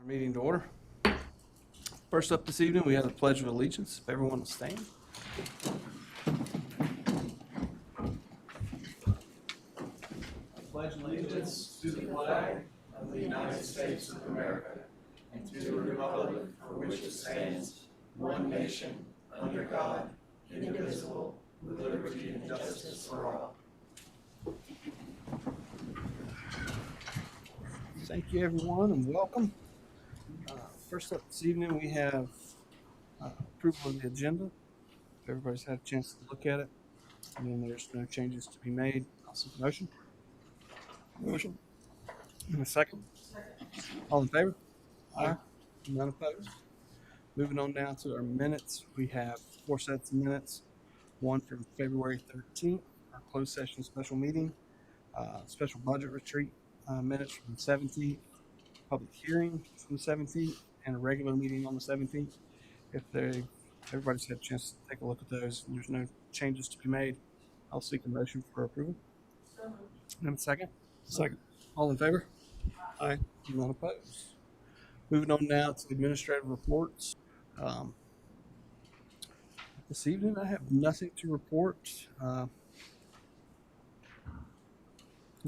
Meeting to order. First up this evening, we have the Pledge of Allegiance. If everyone will stand. Pledge allegiance to the flag of the United States of America and to the republic for which it stands, one nation, under God, indivisible, with liberty and justice for all. Thank you, everyone, and welcome. First up this evening, we have approval of the agenda. If everybody's had a chance to look at it, and then there's no changes to be made, I'll seek a motion. Motion. And a second. All in favor? Aye. None opposed. Moving on down to our minutes, we have 4 sets of minutes. One from February 13th, our closed session special meeting, special budget retreat minutes from the 17th, public hearing from the 17th, and a regular meeting on the 17th. If everybody's had a chance to take a look at those and there's no changes to be made, I'll seek a motion for approval. And a second? Second. All in favor? Aye. None opposed. Moving on now to administrative reports. This evening, I have nothing to report.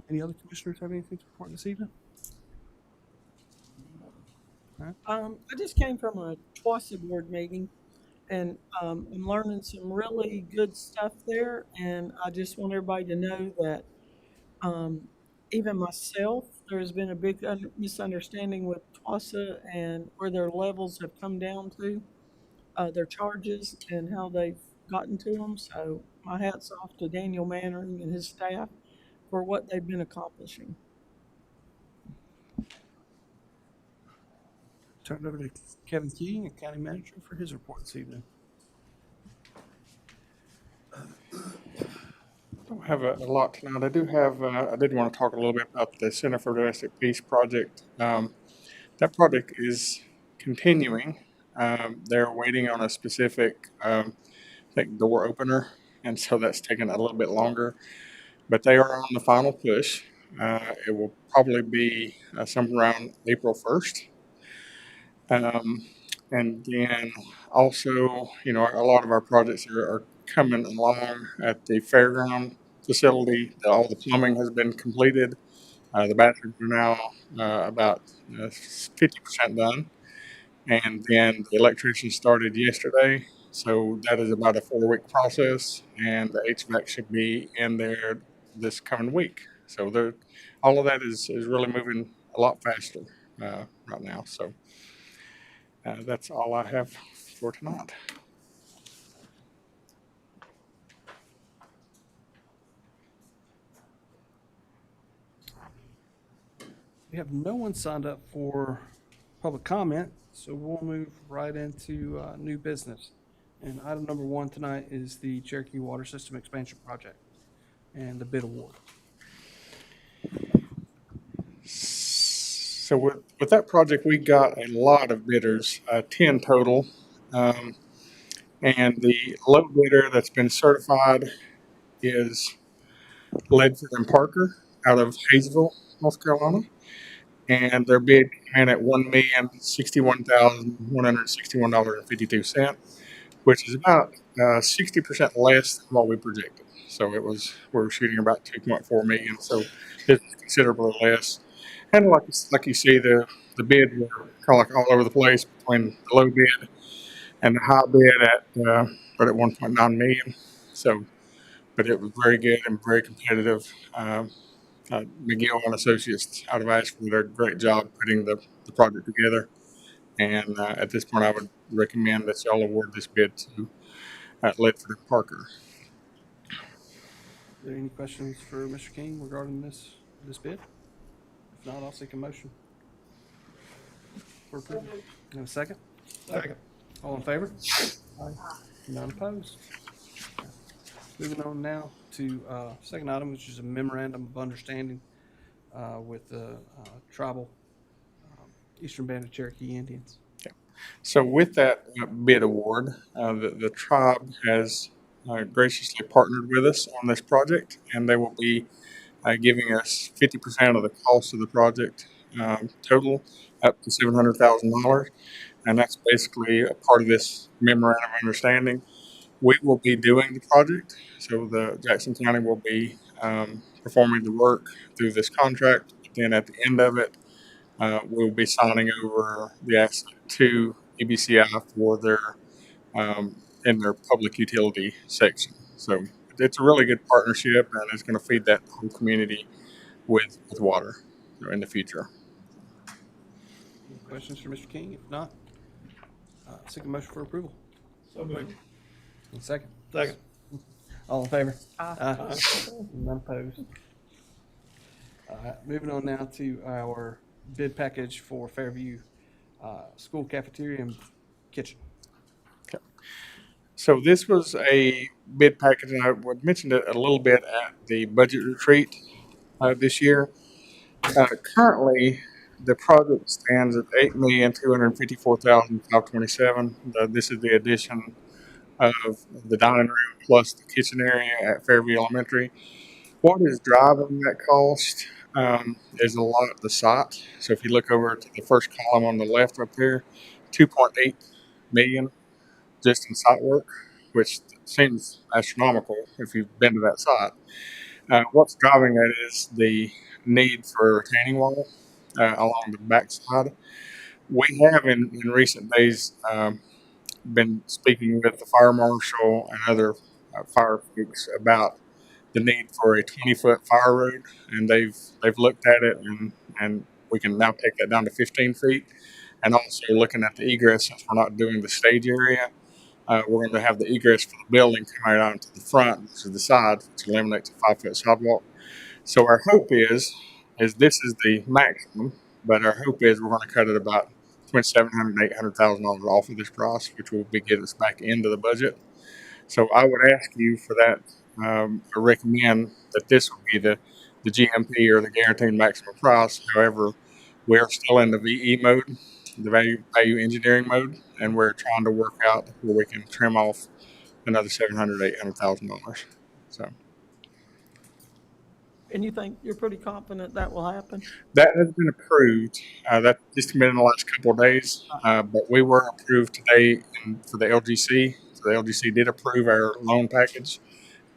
Any other commissioners have anything to report this evening? I just came from a TWASA board meeting, and I'm learning some really good stuff there. And I just want everybody to know that even myself, there's been a big misunderstanding with TWASA and where their levels have come down to, their charges and how they've gotten to them. So my hat's off to Daniel Mannering and his staff for what they've been accomplishing. Turn it over to Kevin Keating, the county manager, for his report this evening. I don't have a lot tonight. I do have, I did want to talk a little bit about the Center for Domestic Peace project. That project is continuing. They're waiting on a specific, I think, door opener, and so that's taken a little bit longer. But they are on the final push. It will probably be somewhere around April 1st. And then also, you know, a lot of our projects are coming along at the fairground facility. All the plumbing has been completed. The bathrooms are now about 50% done. And then the electrician started yesterday. So that is about a 4-week process. And the HVAC should be in there this coming week. So all of that is really moving a lot faster right now. So that's all I have for tonight. We have no one signed up for public comment, so we'll move right into new business. And item number 1 tonight is the Cherokee Water System Expansion Project and the bid award. So with that project, we got a lot of bidders, 10 total. And the low bidder that's been certified is Ledford and Parker out of Hayesville, North Carolina. And their bid came in at $1,061,161.52, which is about 60% less than what we projected. So we were shooting about 2.4 million. So it's considerably less. And like you see, the bid were kind of like all over the place between the low bid and the high bid at 1.9 million. So, but it was very good and very competitive. McGill and Associates out of Asheville did a great job putting the project together. And at this point, I would recommend that y'all award this bid to Ledford and Parker. Are there any questions for Mr. King regarding this bid? If not, I'll seek a motion for approval. And a second? Second. All in favor? Aye. None opposed. Moving on now to second item, which is a memorandum of understanding with the tribal Eastern Band of Cherokee Indians. So with that bid award, the tribe has graciously partnered with us on this project, and they will be giving us 50% of the cost of the project total, up to $700,000, and that's basically a part of this memorandum of understanding. We will be doing the project, so the Jackson County will be performing the work through this contract. Then at the end of it, we'll be signing over the asset to EBCI for their in their public utility section. So it's a really good partnership, and it's going to feed that whole community with water in the future. Any questions for Mr. King? If not, seek a motion for approval. So moved. And second. Second. All in favor? Aye. None opposed. All right, moving on now to our bid package for Fairview School Cafeteria and Kitchen. So this was a bid package, and I mentioned it a little bit at the budget retreat this year. Currently, the project stands at $8,254,527. This is the addition of the dining room plus the kitchen area at Fairview Elementary. What is driving that cost is a lot of the site. So if you look over to the first column on the left up there, 2.8 million just in site work, which seems astronomical if you've been to that site. What's driving that is the need for a retaining wall along the backside. We have in recent days been speaking with the fire marshal and other fire folks about the need for a 20-foot fire road, and they've looked at it, and we can now take that down to 15 feet. And also looking at the egress, since we're not doing the stage area, we're going to have the egress for the building coming out to the front to the side, which eliminates a 5-foot sidewalk. So our hope is this is the maximum, but our hope is we're going to cut it about between $700,000 and $800,000 off of this price, which will be get us back into the budget. So I would ask you for that. I recommend that this would be the GMP or the guaranteed maximum price. However, we are still in the VE mode, the value engineering mode, and we're trying to work out where we can trim off another $700,000 to $800,000. So And you think you're pretty confident that will happen? that has been approved. That just been in the last couple of days, but we were approved today for the LGC. So the LGC did approve our loan package,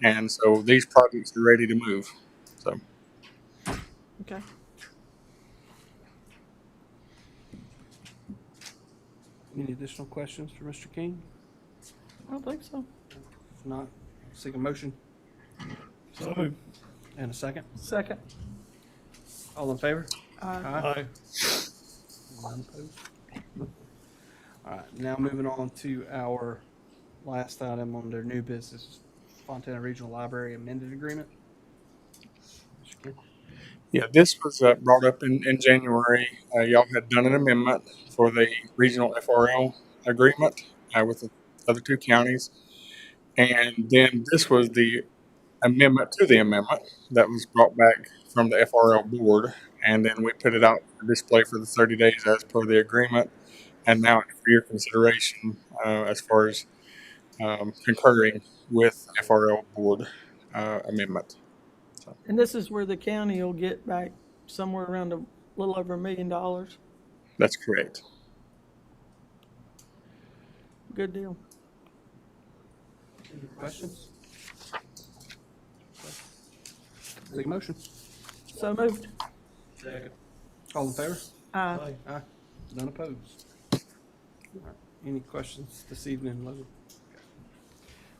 and so these projects are ready to move. So Okay. Any additional questions for Mr. King? I don't think so. If not, seek a motion So moved. and a second. Second. All in favor? Aye. None opposed. All right, now moving on to our last item on their new business, Fontana Regional Library amended agreement. Mr. King? yeah, this was brought up in January. Y'all had done an amendment for the regional FRL agreement with the other two counties, and then this was the amendment to the amendment that was brought back from the FRL board, and then we put it out for display for the 30 days as per the agreement, and now it's for your consideration as far as concurring with FRL board amendment. And this is where the county will get back somewhere around a little over $1 million. That's correct. Good deal. Any questions? Take a motion. So moved. Second. All in favor? Aye. Aye. None opposed. All right, any questions this evening, Leslie?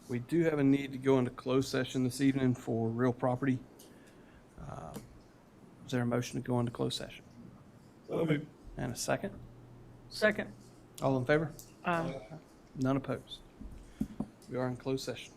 We do have a need to go into closed session this evening for real property. Is there a motion to go into closed session? So moved. And a second? Second. All in favor? Aye. None opposed. We are in closed session.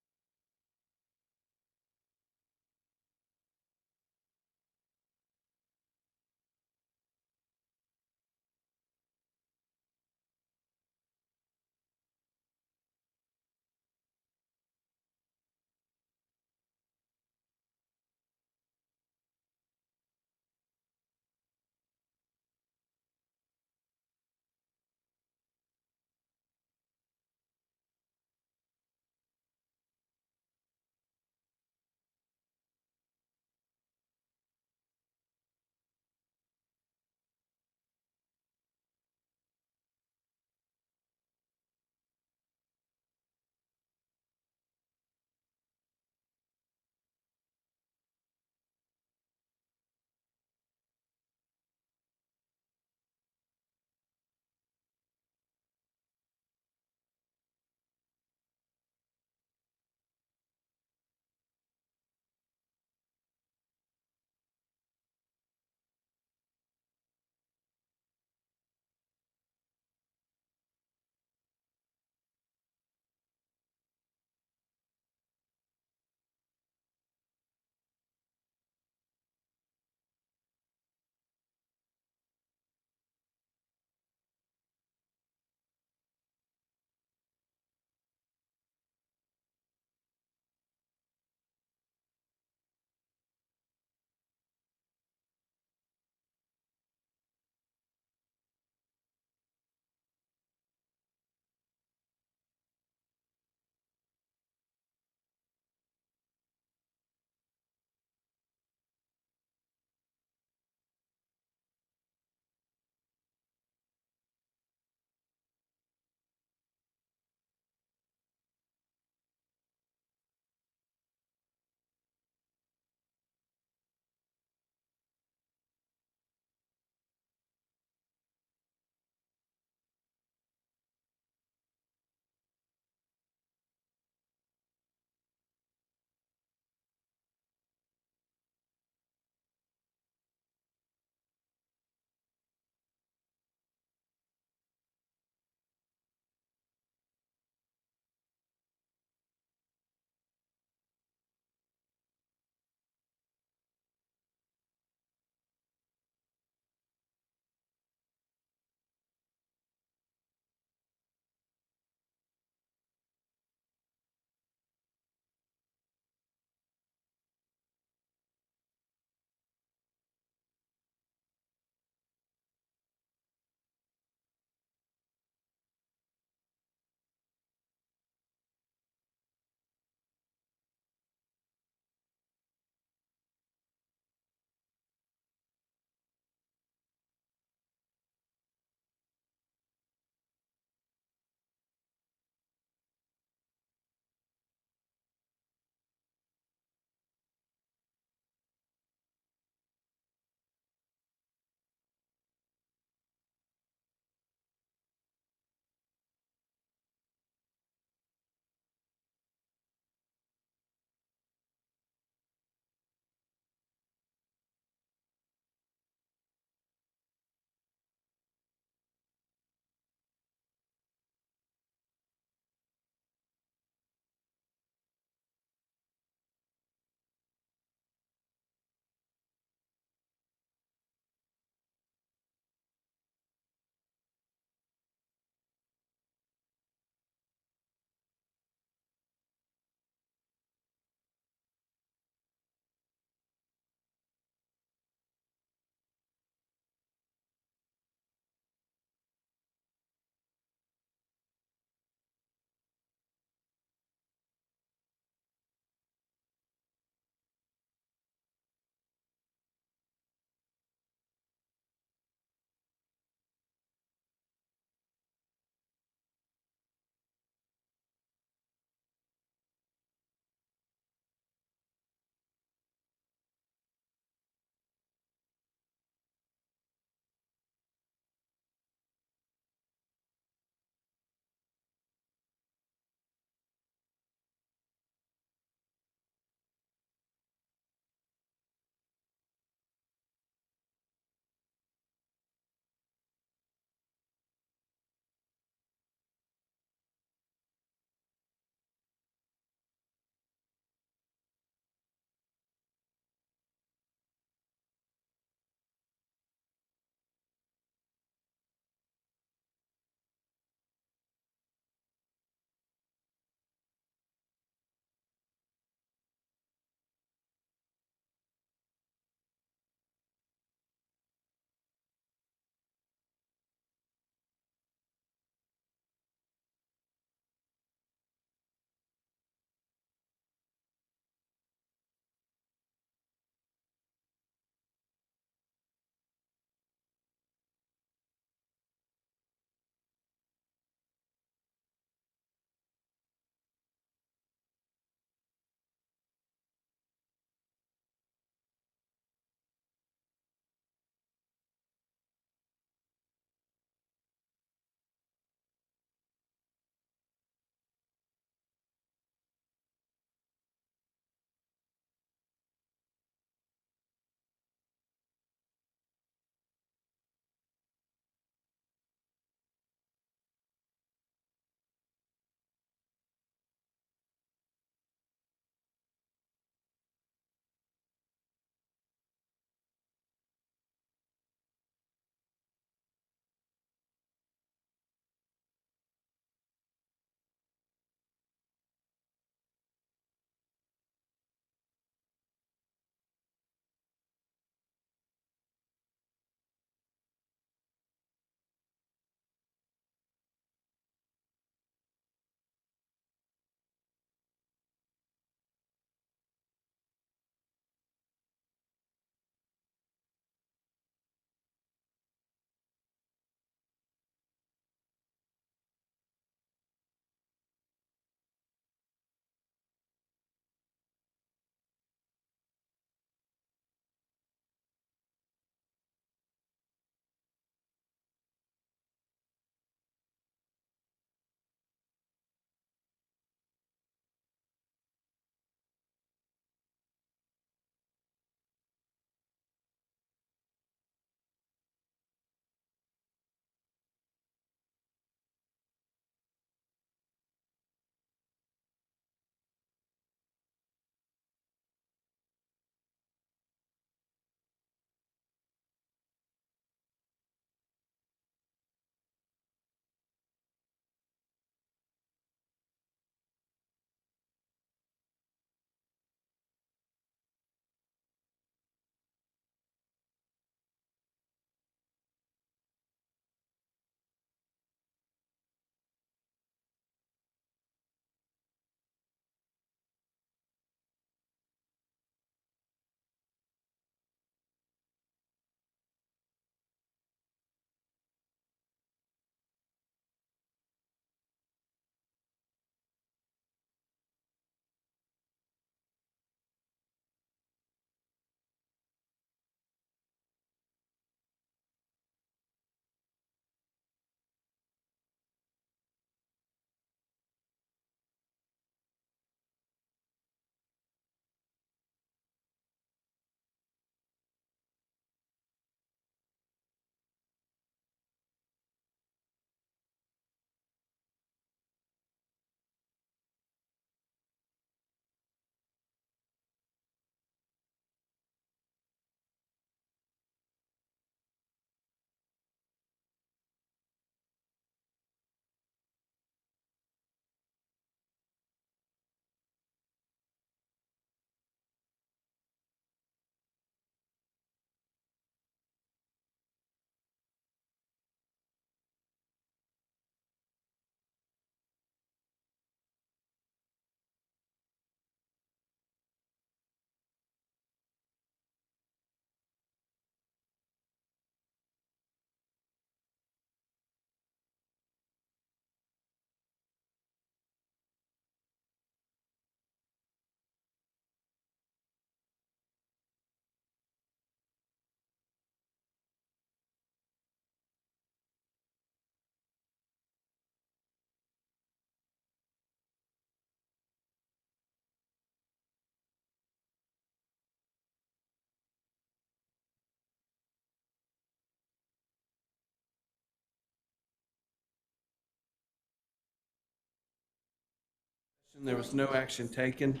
There was no action taken.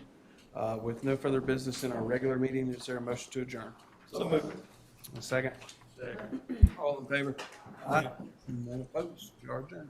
With no further business in our regular meeting, is there a motion to adjourn? So moved. A second? Second. All in favor? Aye. None opposed? We are adjourned.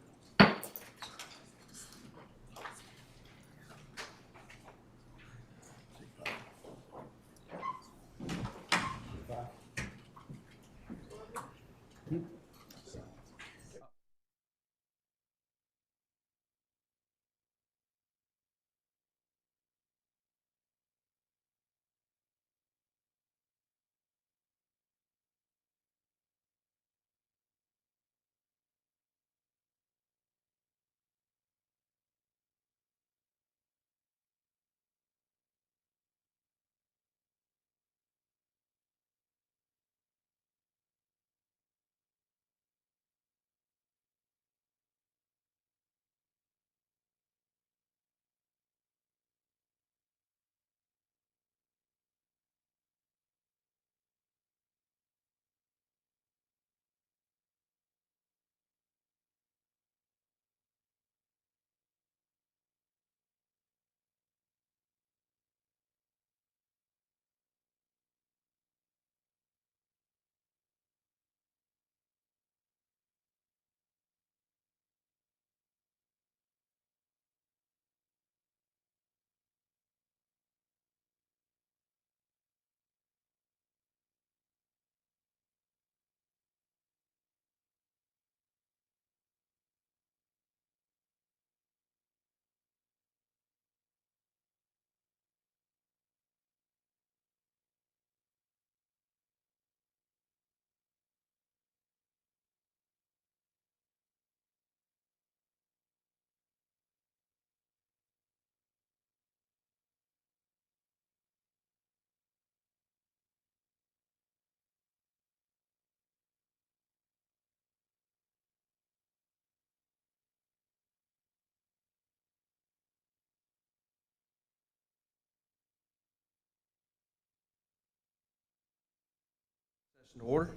Session to order.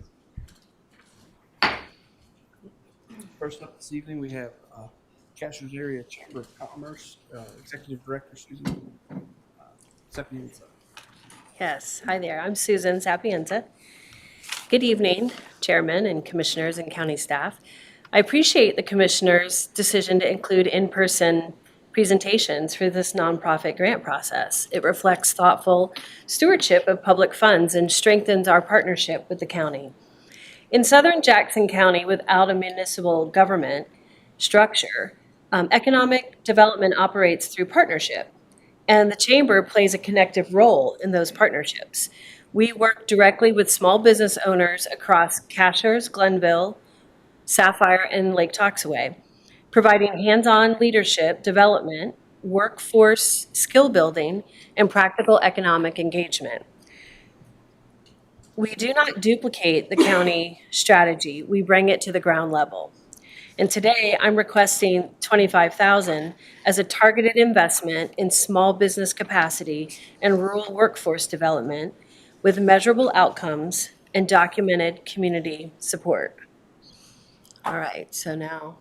First up this evening, we have Cashers Area Chamber of Commerce, Executive Director Susan Sapienza. Yes, hi there. I'm Susan Sapienza. Good evening, Chairman and Commissioners and County staff. I appreciate the Commissioners' decision to include in-person presentations for this nonprofit grant process. It reflects thoughtful stewardship of public funds and strengthens our partnership with the county. In southern Jackson County, without a municipal government structure, economic development operates through partnership. And the Chamber plays a connective role in those partnerships. We work directly with small business owners across Cashers, Glenville, Sapphire, and Lake Toxaway, providing hands-on leadership development, workforce skill building, and practical economic engagement. We do not duplicate the county strategy. We bring it to the ground level. And today, I'm requesting $25,000 as a targeted investment in small business capacity and rural workforce development with measurable outcomes and documented community support. All right, so now.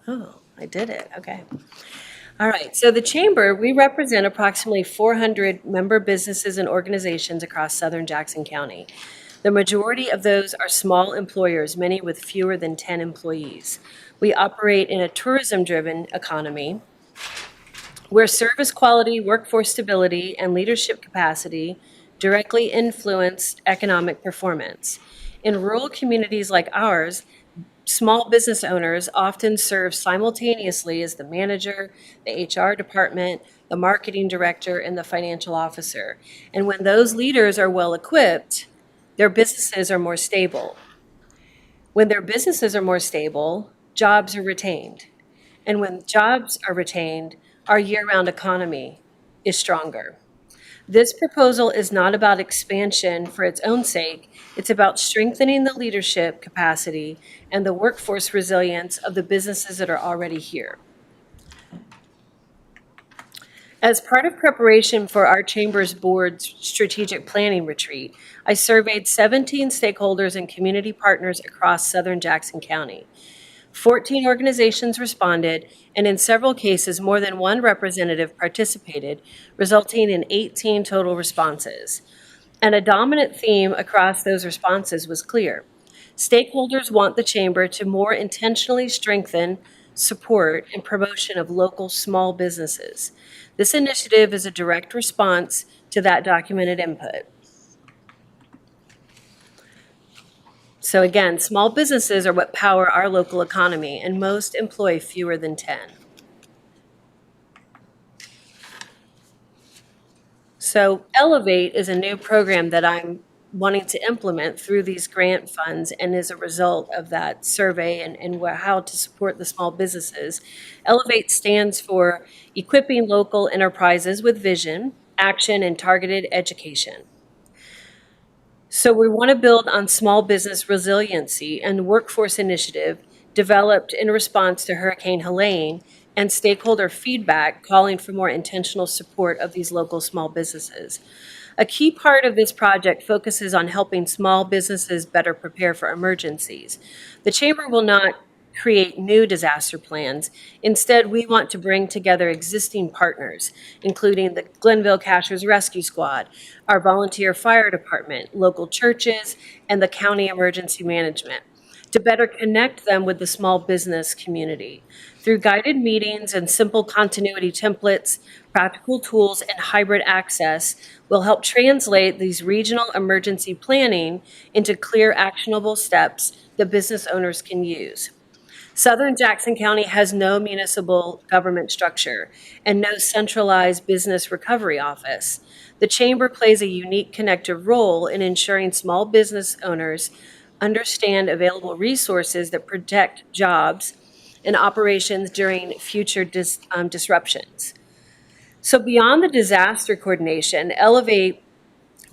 Oh, I did it, okay. All right, so the Chamber, we represent approximately 400 member businesses and organizations across southern Jackson County. The majority of those are small employers, many with fewer than 10 employees. We operate in a tourism-driven economy where service quality, workforce stability, and leadership capacity directly influence economic performance. In rural communities like ours, small business owners often serve simultaneously as the manager, the HR department, the marketing director, and the financial officer. And when those leaders are well-equipped, their businesses are more stable. When their businesses are more stable, jobs are retained. And when jobs are retained, our year-round economy is stronger. This proposal is not about expansion for its own sake. It's about strengthening the leadership capacity and the workforce resilience of the businesses that are already here. As part of preparation for our Chamber's Board's strategic planning retreat, I surveyed 17 stakeholders and community partners across southern Jackson County. 14 organizations responded, and in several cases, more than one representative participated, resulting in 18 total responses. And a dominant theme across those responses was clear. Stakeholders want the Chamber to more intentionally strengthen support and promotion of local small businesses. This initiative is a direct response to that documented input. So again, small businesses are what power our local economy, and most employ fewer than 10. So Elevate is a new program that I'm wanting to implement through these grant funds and is a result of that survey and how to support the small businesses. Elevate stands for Equipping Local Enterprises with Vision, Action, and Targeted Education. So we want to build on small business resiliency and workforce initiative developed in response to Hurricane Helene and stakeholder feedback calling for more intentional support of these local small businesses. A key part of this project focuses on helping small businesses better prepare for emergencies. The Chamber will not create new disaster plans. Instead, we want to bring together existing partners, including the Glenville Cashers Rescue Squad, our volunteer fire department, local churches, and the county emergency management, to better connect them with the small business community. Through guided meetings and simple continuity templates, practical tools, and hybrid access, will help translate these regional emergency planning into clear, actionable steps that business owners can use. Southern Jackson County has no municipal government structure and no centralized business recovery office. The Chamber plays a unique connective role in ensuring small business owners understand available resources that protect jobs and operations during future disruptions. So beyond the disaster coordination, Elevate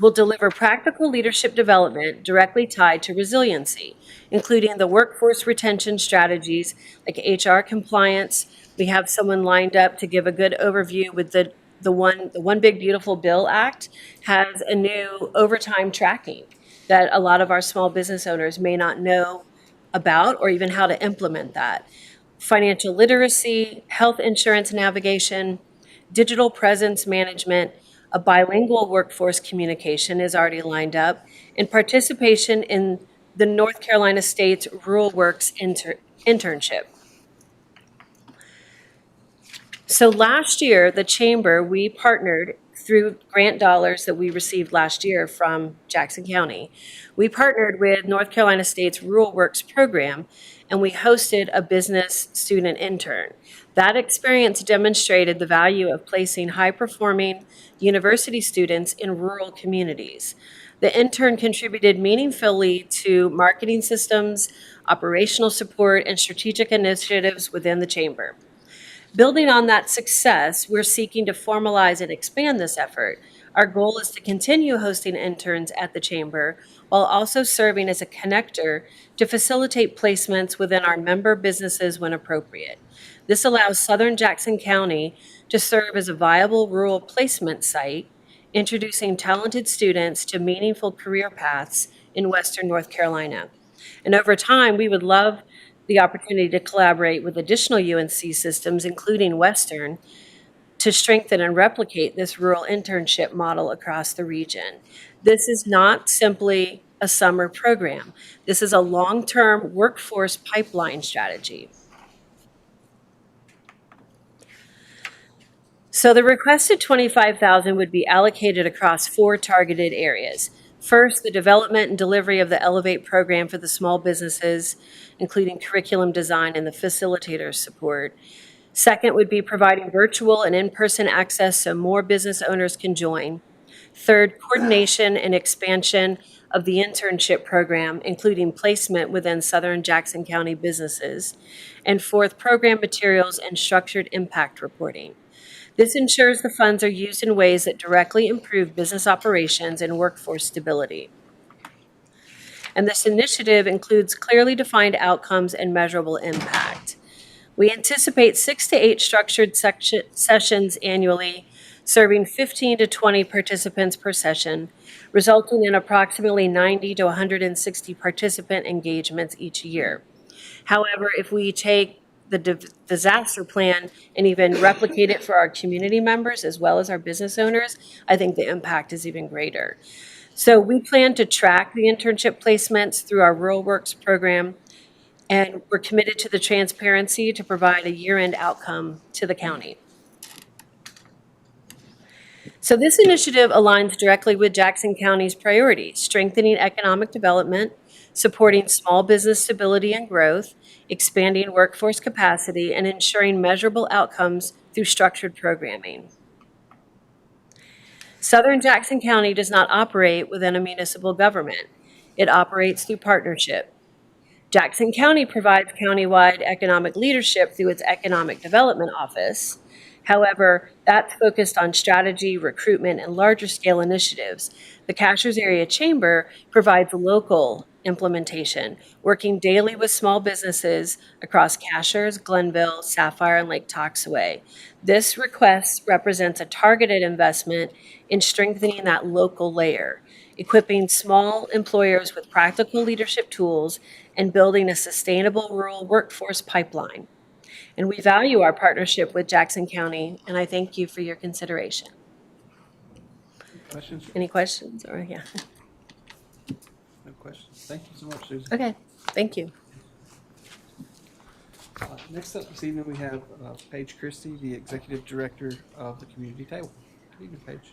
will deliver practical leadership development directly tied to resiliency, including the workforce retention strategies like HR compliance. We have someone lined up to give a good overview with the One Big Beautiful Bill Act has a new overtime tracking that a lot of our small business owners may not know about or even how to implement that. Financial literacy, health insurance navigation, digital presence management, a bilingual workforce communication is already lined up, and participation in the North Carolina State's Rural Works internship. So last year, the Chamber, we partnered through grant dollars that we received last year from Jackson County. We partnered with North Carolina State's Rural Works program, and we hosted a business student intern. That experience demonstrated the value of placing high-performing university students in rural communities. The intern contributed meaningfully to marketing systems, operational support, and strategic initiatives within the Chamber. Building on that success, we're seeking to formalize and expand this effort. Our goal is to continue hosting interns at the Chamber while also serving as a connector to facilitate placements within our member businesses when appropriate. This allows Southern Jackson County to serve as a viable rural placement site, introducing talented students to meaningful career paths in Western North Carolina. And over time, we would love the opportunity to collaborate with additional UNC systems, including Western, to strengthen and replicate this rural internship model across the region. This is not simply a summer program. This is a long-term workforce pipeline strategy. So the requested $25,000 would be allocated across 4 targeted areas. First, the development and delivery of the Elevate program for the small businesses, including curriculum design and the facilitator support. Second would be providing virtual and in-person access so more business owners can join. Third, coordination and expansion of the internship program, including placement within Southern Jackson County businesses. And fourth, program materials and structured impact reporting. This ensures the funds are used in ways that directly improve business operations and workforce stability. And this initiative includes clearly defined outcomes and measurable impact. We anticipate 6 to 8 structured sessions annually, serving 15 to 20 participants per session, resulting in approximately 90 to 160 participant engagements each year. However, if we take the disaster plan and even replicate it for our community members as well as our business owners, I think the impact is even greater. So we plan to track the internship placements through our Rural Works program, and we're committed to the transparency to provide a year-end outcome to the county. So this initiative aligns directly with Jackson County's priorities: strengthening economic development, supporting small business stability and growth, expanding workforce capacity, and ensuring measurable outcomes through structured programming. Southern Jackson County does not operate within a municipal government. It operates through partnership. Jackson County provides countywide economic leadership through its Economic Development Office. However, that's focused on strategy, recruitment, and larger scale initiatives. The Cashers Area Chamber provides local implementation, working daily with small businesses across Cashers, Glenville, Sapphire, and Lake Toxaway. This request represents a targeted investment in strengthening that local layer, equipping small employers with practical leadership tools, and building a sustainable rural workforce pipeline. And we value our partnership with Jackson County, and I thank you for your consideration. Questions? Any questions? Or, yeah. No questions. Thank you so much, Susan. Okay, thank you. Next up this evening, we have Paige Christie, the Executive Director of the Community Table. Good evening, Paige.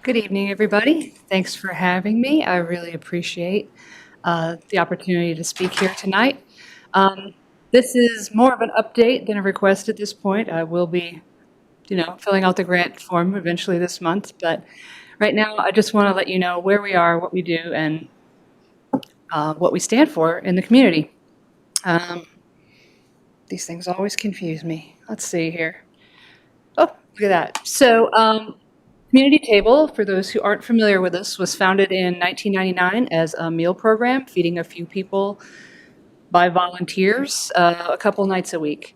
Good evening, everybody. Thanks for having me. I really appreciate the opportunity to speak here tonight. This is more of an update than a request at this point. I will be, filling out the grant form eventually this month, but right now I just want to let you know where we are, what we do, and what we stand for in the community. These things always confuse me. Let's see here. Oh, look at that. So, Community Table, for those who aren't familiar with us, was founded in 1999 as a meal program, feeding a few people by volunteers a couple nights a week.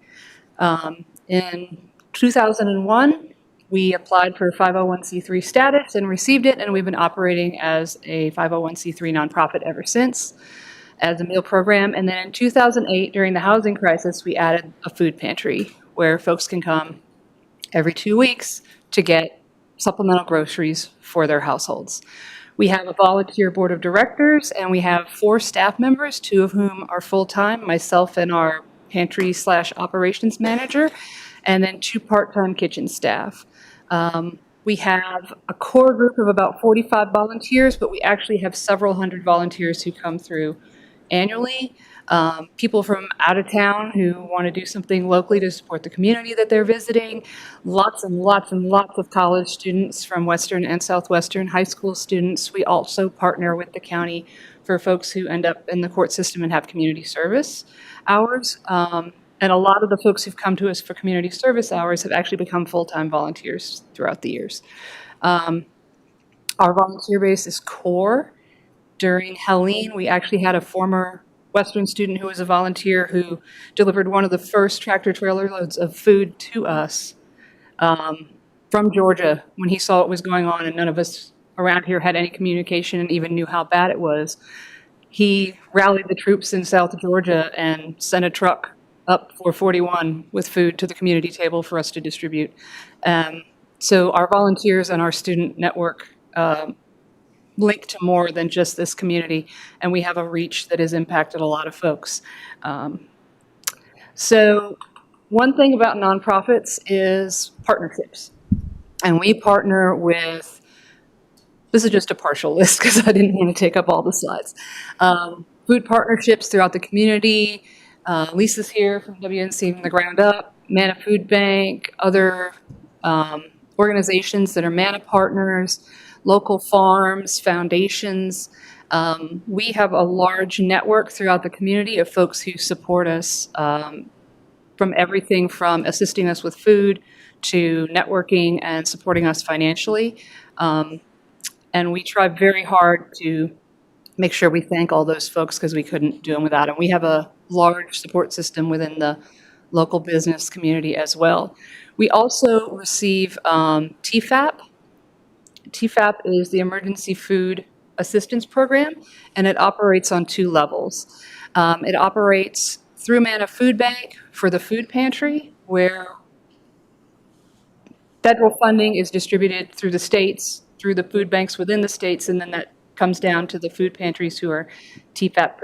In 2001, we applied for 501c3 status and received it, and we've been operating as a 501c3 nonprofit ever since as a meal program. And then in 2008, during the housing crisis, we added a food pantry where folks can come every 2 weeks to get supplemental groceries for their households. We have a volunteer board of directors, and we have 4 staff members, 2 of whom are full-time, myself and our pantry/operations manager, and then 2 part-time kitchen staff. We have a core group of about 45 volunteers, but we actually have several hundred volunteers who come through annually. People from out of town who want to do something locally to support the community that they're visiting. Lots and lots and lots of college students from Western and Southwestern, high school students. We also partner with the county for folks who end up in the court system and have community service hours. And a lot of the folks who've come to us for community service hours have actually become full-time volunteers throughout the years. Our volunteer base is core. During Halloween, we actually had a former Western student who was a volunteer who delivered one of the first tractor trailer loads of food to us from Georgia when he saw what was going on, and none of us around here had any communication and even knew how bad it was. He rallied the troops in South Georgia and sent a truck up 441 with food to the community table for us to distribute. So our volunteers and our student network link to more than just this community, and we have a reach that has impacted a lot of folks. So one thing about nonprofits is partnerships, and we partner with, this is just a partial list because I didn't want to take up all the slides, food partnerships throughout the community. Lisa's here from WNC from the Ground Up, Manna Food Bank, other organizations that are Manna partners, local farms, foundations. We have a large network throughout the community of folks who support us from everything from assisting us with food to networking and supporting us financially. And we try very hard to make sure we thank all those folks because we couldn't do them without them. We have a large support system within the local business community as well. We also receive TFAP. TFAP is the Emergency Food Assistance Program, and it operates on 2 levels. It operates through Manna Food Bank for the food pantry, where federal funding is distributed through the states, through the food banks within the states, and then that comes down to the food pantries who are TPAP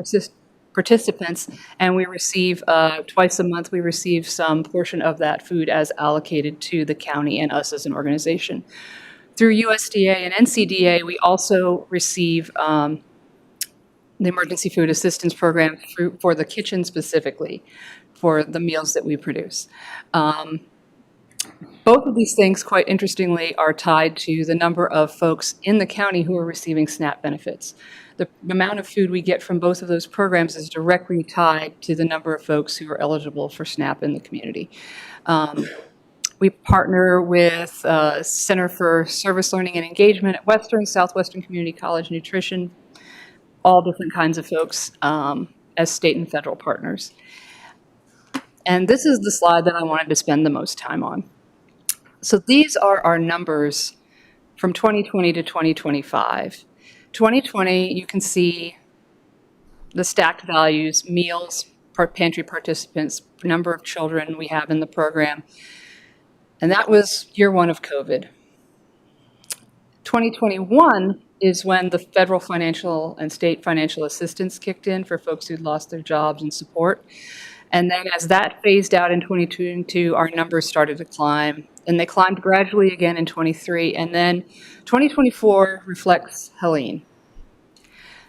participants, and we receive, twice a month, we receive some portion of that food as allocated to the county and us as an organization. Through USDA and NCDA, we also receive the Emergency Food Assistance Program for the kitchen specifically, for the meals that we produce. Both of these things, quite interestingly, are tied to the number of folks in the county who are receiving SNAP benefits. The amount of food we get from both of those programs is directly tied to the number of folks who are eligible for SNAP in the community. We partner with Center for Service Learning and Engagement at Western, Southwestern Community College Nutrition, all different kinds of folks as state and federal partners. And this is the slide that I wanted to spend the most time on. So these are our numbers from 2020 to 2025. 2020, you can see the stacked values, meals, pantry participants, number of children we have in the program. And that was year 1 of COVID. 2021 is when the federal financial and state financial assistance kicked in for folks who'd lost their jobs and support. And then as that phased out in 2022, our numbers started to climb. And they climbed gradually again in 23. And then 2024 reflects Helene.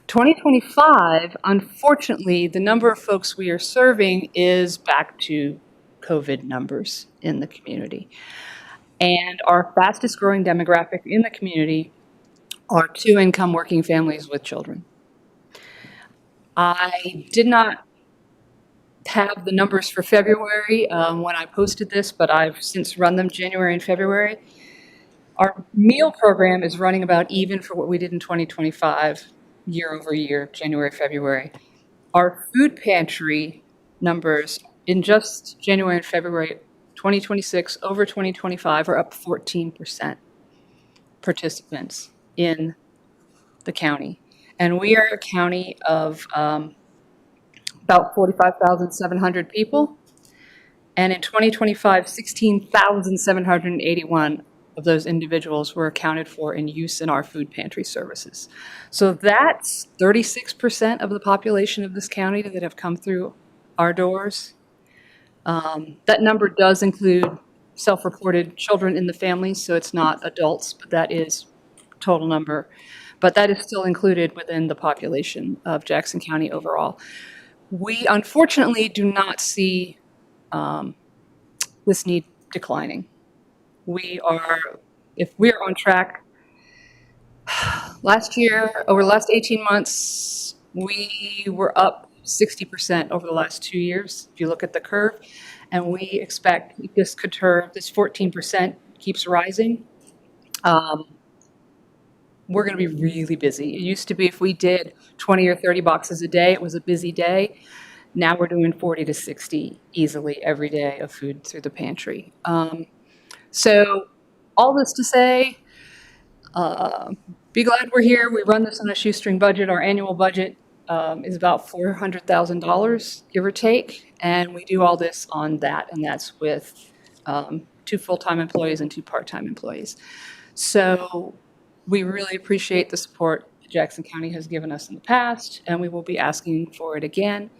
2025, unfortunately, the number of folks we are serving is back to COVID numbers in the community. And our fastest growing demographic in the community are 2-income working families with children. I did not have the numbers for February when I posted this, but I've since run them January and February. Our meal program is running about even for what we did in 2025, year over year, January, February. Our food pantry numbers in just January and February 2026 over 2025 are up 14% participants in the county. And we are a county of about 45,700 people. And in 2025, 16,781 of those individuals were accounted for in use in our food pantry services. So that's 36% of the population of this county that have come through our doors. That number does include self-reported children in the family, so it's not adults, but that is total number. But that is still included within the population of Jackson County overall. We unfortunately do not see this need declining. If we are on track, last year, over the last 18 months, we were up 60% over the last 2 years, if you look at the curve, and we expect this 14% keeps rising. We're going to be really busy. It used to be if we did 20 or 30 boxes a day, it was a busy day. Now we're doing 40 to 60 easily every day of food through the pantry. So all this to say, be glad we're here. We run this on a shoestring budget. Our annual budget is about $400,000, give or take. And we do all this on that, and that's with 2 full-time employees and 2 part-time employees. So we really appreciate the support that Jackson County has given us in the past, and we will be asking for it again.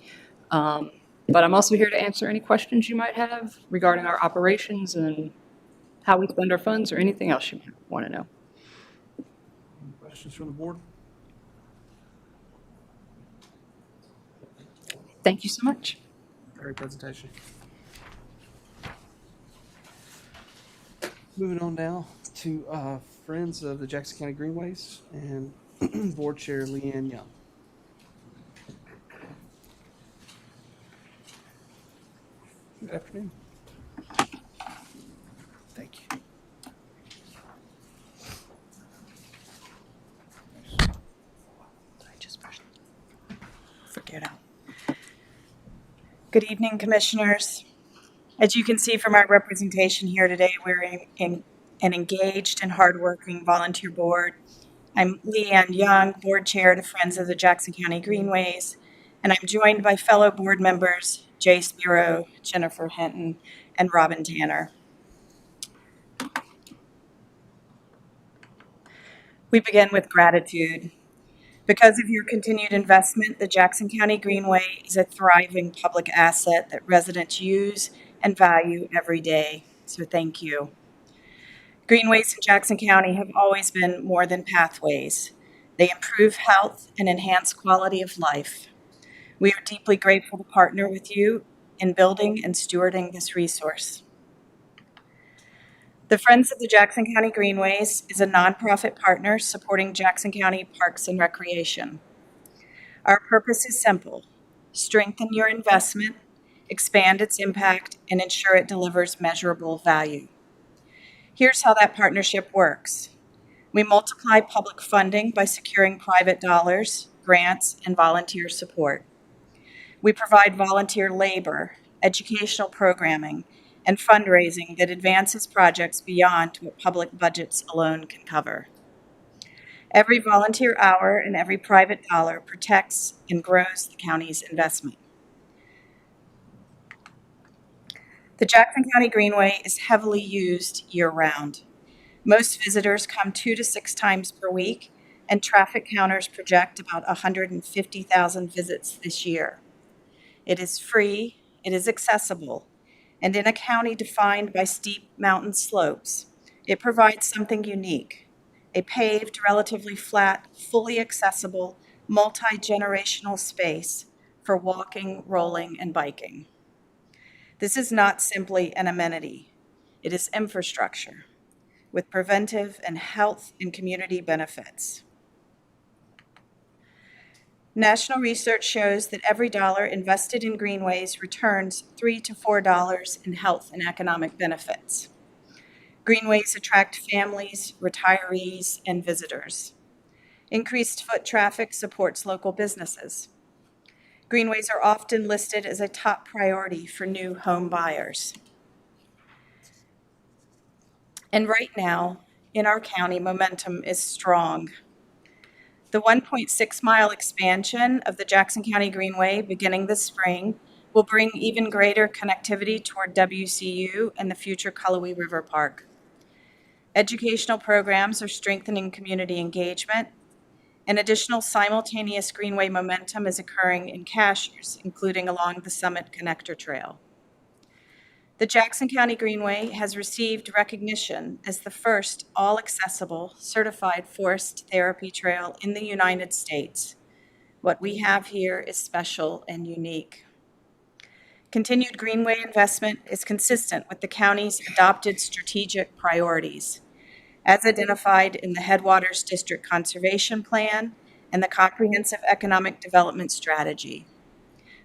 But I'm also here to answer any questions you might have regarding our operations and how we spend our funds or anything else you might want to know. Any questions from the board? Thank you so much. Great presentation. Moving on now to Friends of the Jackson County Greenways and Board Chair Leanne Young. Good afternoon. Thank you. Forget it. Good evening, Commissioners. As you can see from our representation here today, we're an engaged and hardworking volunteer board I'm Leanne Young, Board Chair to Friends of the Jackson County Greenways, and I'm joined by fellow board members Jay Spiro, Jennifer Hinton, and Robin Tanner. We begin with gratitude. Because of your continued investment, the Jackson County Greenway is a thriving public asset that residents use and value every day. So thank you. Greenways in Jackson County have always been more than pathways. They improve health and enhance quality of life. We are deeply grateful to partner with you in building and stewarding this resource. The Friends of the Jackson County Greenways is a nonprofit partner supporting Jackson County Parks and Recreation. Our purpose is simple: strengthen your investment, expand its impact, and ensure it delivers measurable value. Here's how that partnership works. We multiply public funding by securing private dollars, grants, and volunteer support. We provide volunteer labor, educational programming, and fundraising that advances projects beyond what public budgets alone can cover. Every volunteer hour and every private dollar protects and grows the county's investment. The Jackson County Greenway is heavily used year-round. Most visitors come 2 to 6 times per week, and traffic counters project about 150,000 visits this year. It is free, it is accessible, and in a county defined by steep mountain slopes, it provides something unique: a paved, relatively flat, fully accessible, multi-generational space for walking, rolling, and biking. This is not simply an amenity. It is infrastructure with preventive and health and community benefits. National research shows that every dollar invested in greenways returns $3 to $4 in health and economic benefits. Greenways attract families, retirees, and visitors. Increased foot traffic supports local businesses. Greenways are often listed as a top priority for new home buyers. And right now, in our county, momentum is strong. The 1.6-mile expansion of the Jackson County Greenway beginning this spring will bring even greater connectivity toward WCU and the future Cullowhee River Park. Educational programs are strengthening community engagement, and additional simultaneous Greenway momentum is occurring in Cashers, including along the Summit Connector Trail. The Jackson County Greenway has received recognition as the first all-accessible certified forest therapy trail in the United States. What we have here is special and unique. Continued Greenway investment is consistent with the county's adopted strategic priorities, as identified in the Headwaters District Conservation Plan and the Comprehensive Economic Development Strategy,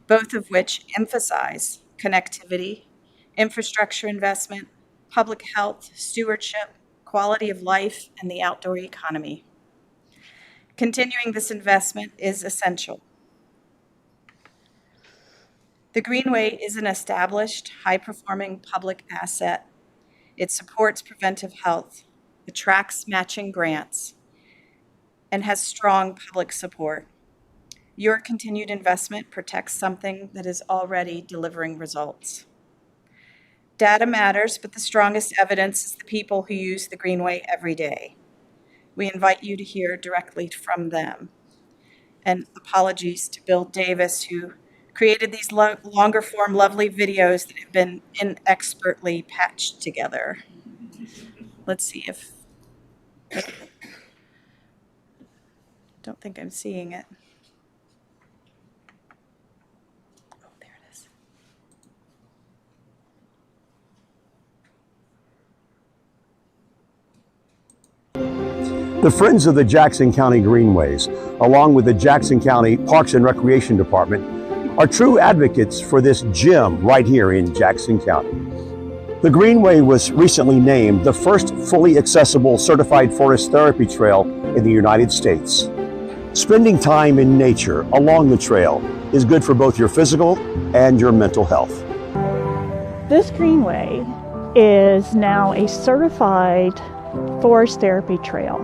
both of which emphasize connectivity, infrastructure investment, public health, stewardship, quality of life, and the outdoor economy. Continuing this investment is essential. The Greenway is an established, high-performing public asset. It supports preventive health, attracts matching grants, and has strong public support. Your continued investment protects something that is already delivering results. Data matters, but the strongest evidence is the people who use the Greenway every day. We invite you to hear directly from them. And apologies to Bill Davis, who created these longer form lovely videos that have been inexpertly patched together. Let's see if, don't think I'm seeing it. Oh, there it is. The Friends of the Jackson County Greenways, along with the Jackson County Parks and Recreation Department, are true advocates for this gem right here in Jackson County. The Greenway was recently named the first fully accessible certified forest therapy trail in the United States. Spending time in nature along the trail is good for both your physical and your mental health. This Greenway is now a certified forest therapy trail.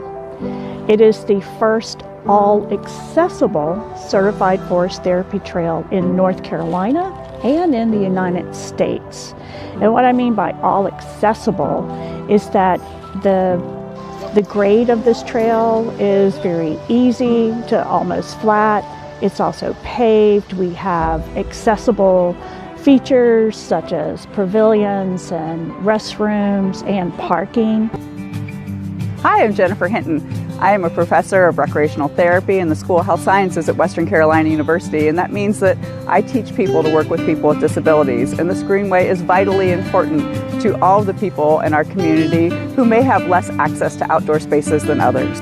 It is the first all-accessible certified forest therapy trail in North Carolina and in the United States. And what I mean by all accessible is that the grade of this trail is very easy to almost flat. It's also paved. We have accessible features such as pavilions and restrooms and parking. Hi, I'm Jennifer Hinton. I am a professor of recreational therapy in the School of Health Sciences at Western Carolina University, and that means that I teach people to work with people with disabilities. And this greenway is vitally important to all of the people in our community who may have less access to outdoor spaces than others.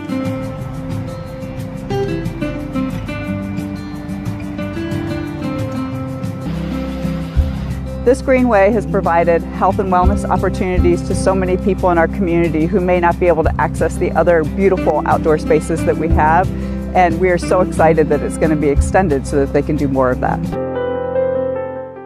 This greenway has provided health and wellness opportunities to so many people in our community who may not be able to access the other beautiful outdoor spaces that we have. And we are so excited that it's going to be extended so that they can do more of that.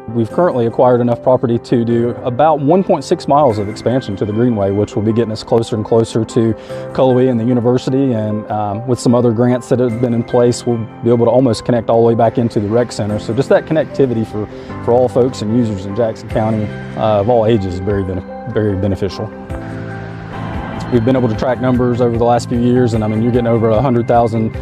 We've currently acquired enough property to do about 1.6 miles of expansion to the Greenway, which will be getting us closer and closer to Cullowhee and the university. And with some other grants that have been in place, we'll be able to almost connect all the way back into the rec center. So just that connectivity for all folks and users in Jackson County of all ages is very beneficial. We've been able to track numbers over the last few years, and I mean, you're getting over 100,000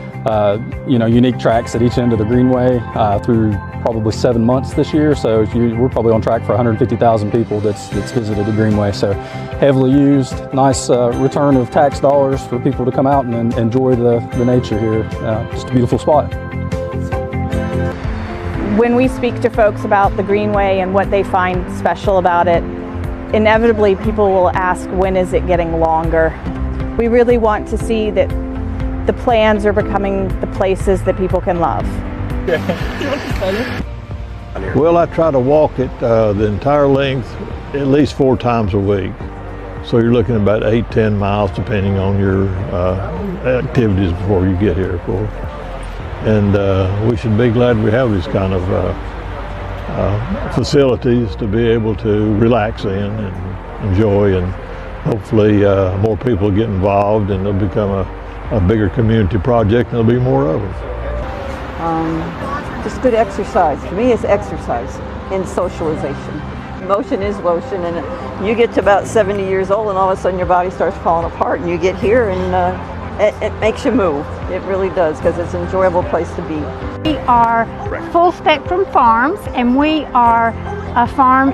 unique tracks at each end of the Greenway through probably 7 months this year. So we're probably on track for 150,000 people that's visited the Greenway. So heavily used, nice return of tax dollars for people to come out and enjoy the nature here. Just a beautiful spot. When we speak to folks about the Greenway and what they find special about it, inevitably people will ask, when is it getting longer? We really want to see that the plans are becoming the places that people can love. Well, I try to walk it the entire length at least 4 times a week. So you're looking at about 8-10 miles depending on your activities before you get here, of course. And we should be glad we have these kind of facilities to be able to relax in and enjoy, and hopefully more people get involved and it'll become a bigger community project and there'll be more of them. Just good exercise. To me, it's exercise and socialization. Motion is lotion, and you get to about 70 years old and all of a sudden your body starts falling apart, and you get here and it makes you move. It really does, because it's an enjoyable place to be. We are Full Spectrum Farms, and we are a farm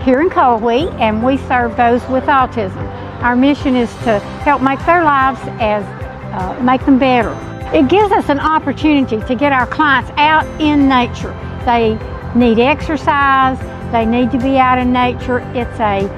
here in Cullowhee, and we serve those with autism. Our mission is to help make their lives make them better. It gives us an opportunity to get our clients out in nature. They need exercise, they need to be out in nature. It's a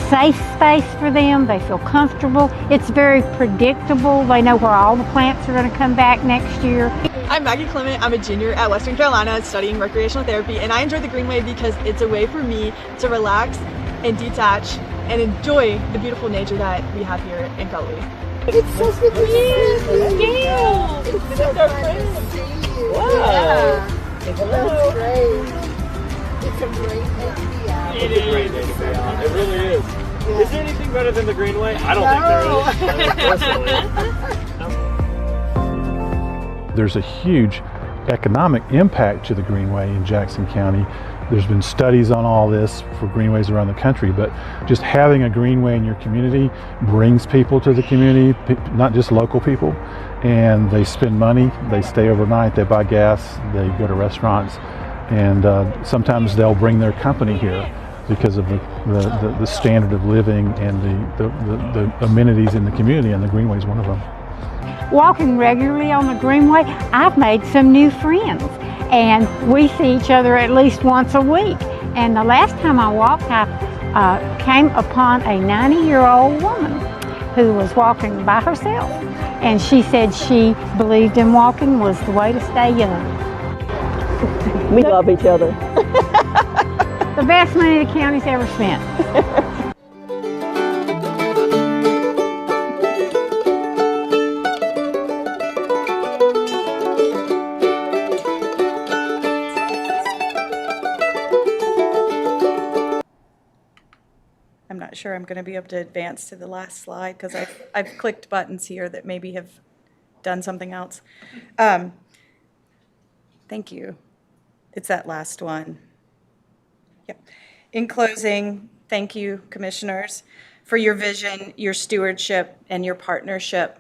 safe space for them. They feel comfortable. It's very predictable. They know where all the plants are going to come back next year. I'm Maggie Clement. I'm a junior at Western Carolina studying recreational therapy, and I enjoy the Greenway because it's a way for me to relax and detach and enjoy the beautiful nature that we have here in Cullowhee. It's so good to see you. Yeah. It's so fun to see you. Wow. It's great. It's a great day to be out. It is a great day to be out. It really is. Yeah. Is there anything better than the Greenway? I don't think there is. There's a huge economic impact to the Greenway in Jackson County. There's been studies on all this for greenways around the country, but just having a greenway in your community brings people to the community, not just local people, and they spend money, they stay overnight, they buy gas, they go to restaurants, and sometimes they'll bring their company here because of the standard of living and the amenities in the community, and the Greenway is one of them. Walking regularly on the Greenway, I've made some new friends, and we see each other at least once a week. And the last time I walked, I came upon a 90-year-old woman who was walking by herself, and she said she believed in walking was the way to stay young. We love each other. The best money the county's ever spent. I'm I'm not sure I'm going to be able to advance to the last slide because I've clicked buttons here that maybe have done something else. Thank you. It's that last one. Yep. In closing, thank you, commissioners, for your vision, your stewardship, and your partnership.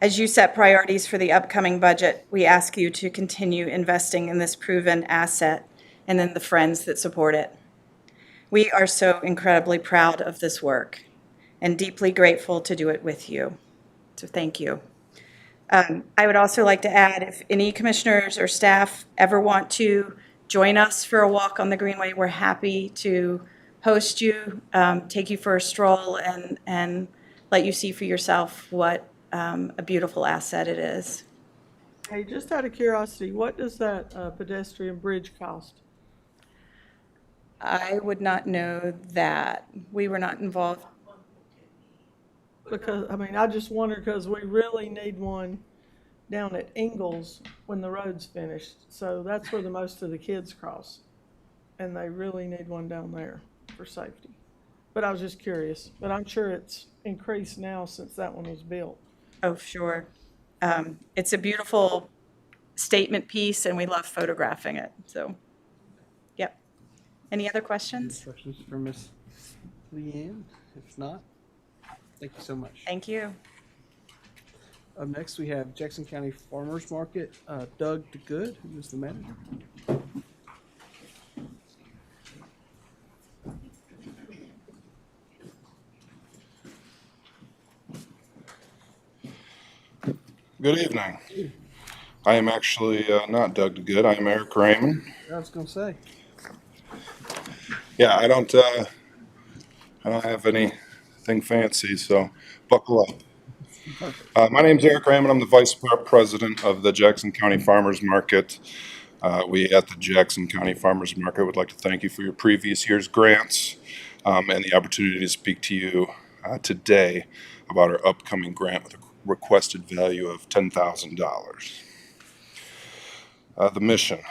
As you set priorities for the upcoming budget, we ask you to continue investing in this proven asset and in the friends that support it. We are so incredibly proud of this work and deeply grateful to do it with you. So thank you. I would also like to add, if any commissioners or staff ever want to join us for a walk on the Greenway, we're happy to host you, take you for a stroll, and let you see for yourself what a beautiful asset it is. Hey, just out of curiosity, what does that pedestrian bridge cost? I would not know that. We were not involved. Because, I mean, I just wonder because we really need one down at Ingalls when the road's finished. So that's where the most of the kids cross. And they really need one down there for safety. But I was just curious. But I'm sure it's increased now since that one was built. Oh, sure. It's a beautiful statement piece, and we love photographing it. So, yep. Any other questions? Questions for Ms. Leanne? If not, thank you so much. Thank you. Up next, we have Jackson County Farmers Market, Doug DeGood, who is the manager. Good evening. I am actually not Doug DeGood. I am Eric Raymond. I was going to say. Yeah, I don't have anything fancy, so buckle up. My name is Eric Raymond. I'm the Vice President of the Jackson County Farmers Market. We at the Jackson County Farmers Market would like to thank you for your previous year's grants and the opportunity to speak to you today about our upcoming grant with a requested value of $10,000. The mission.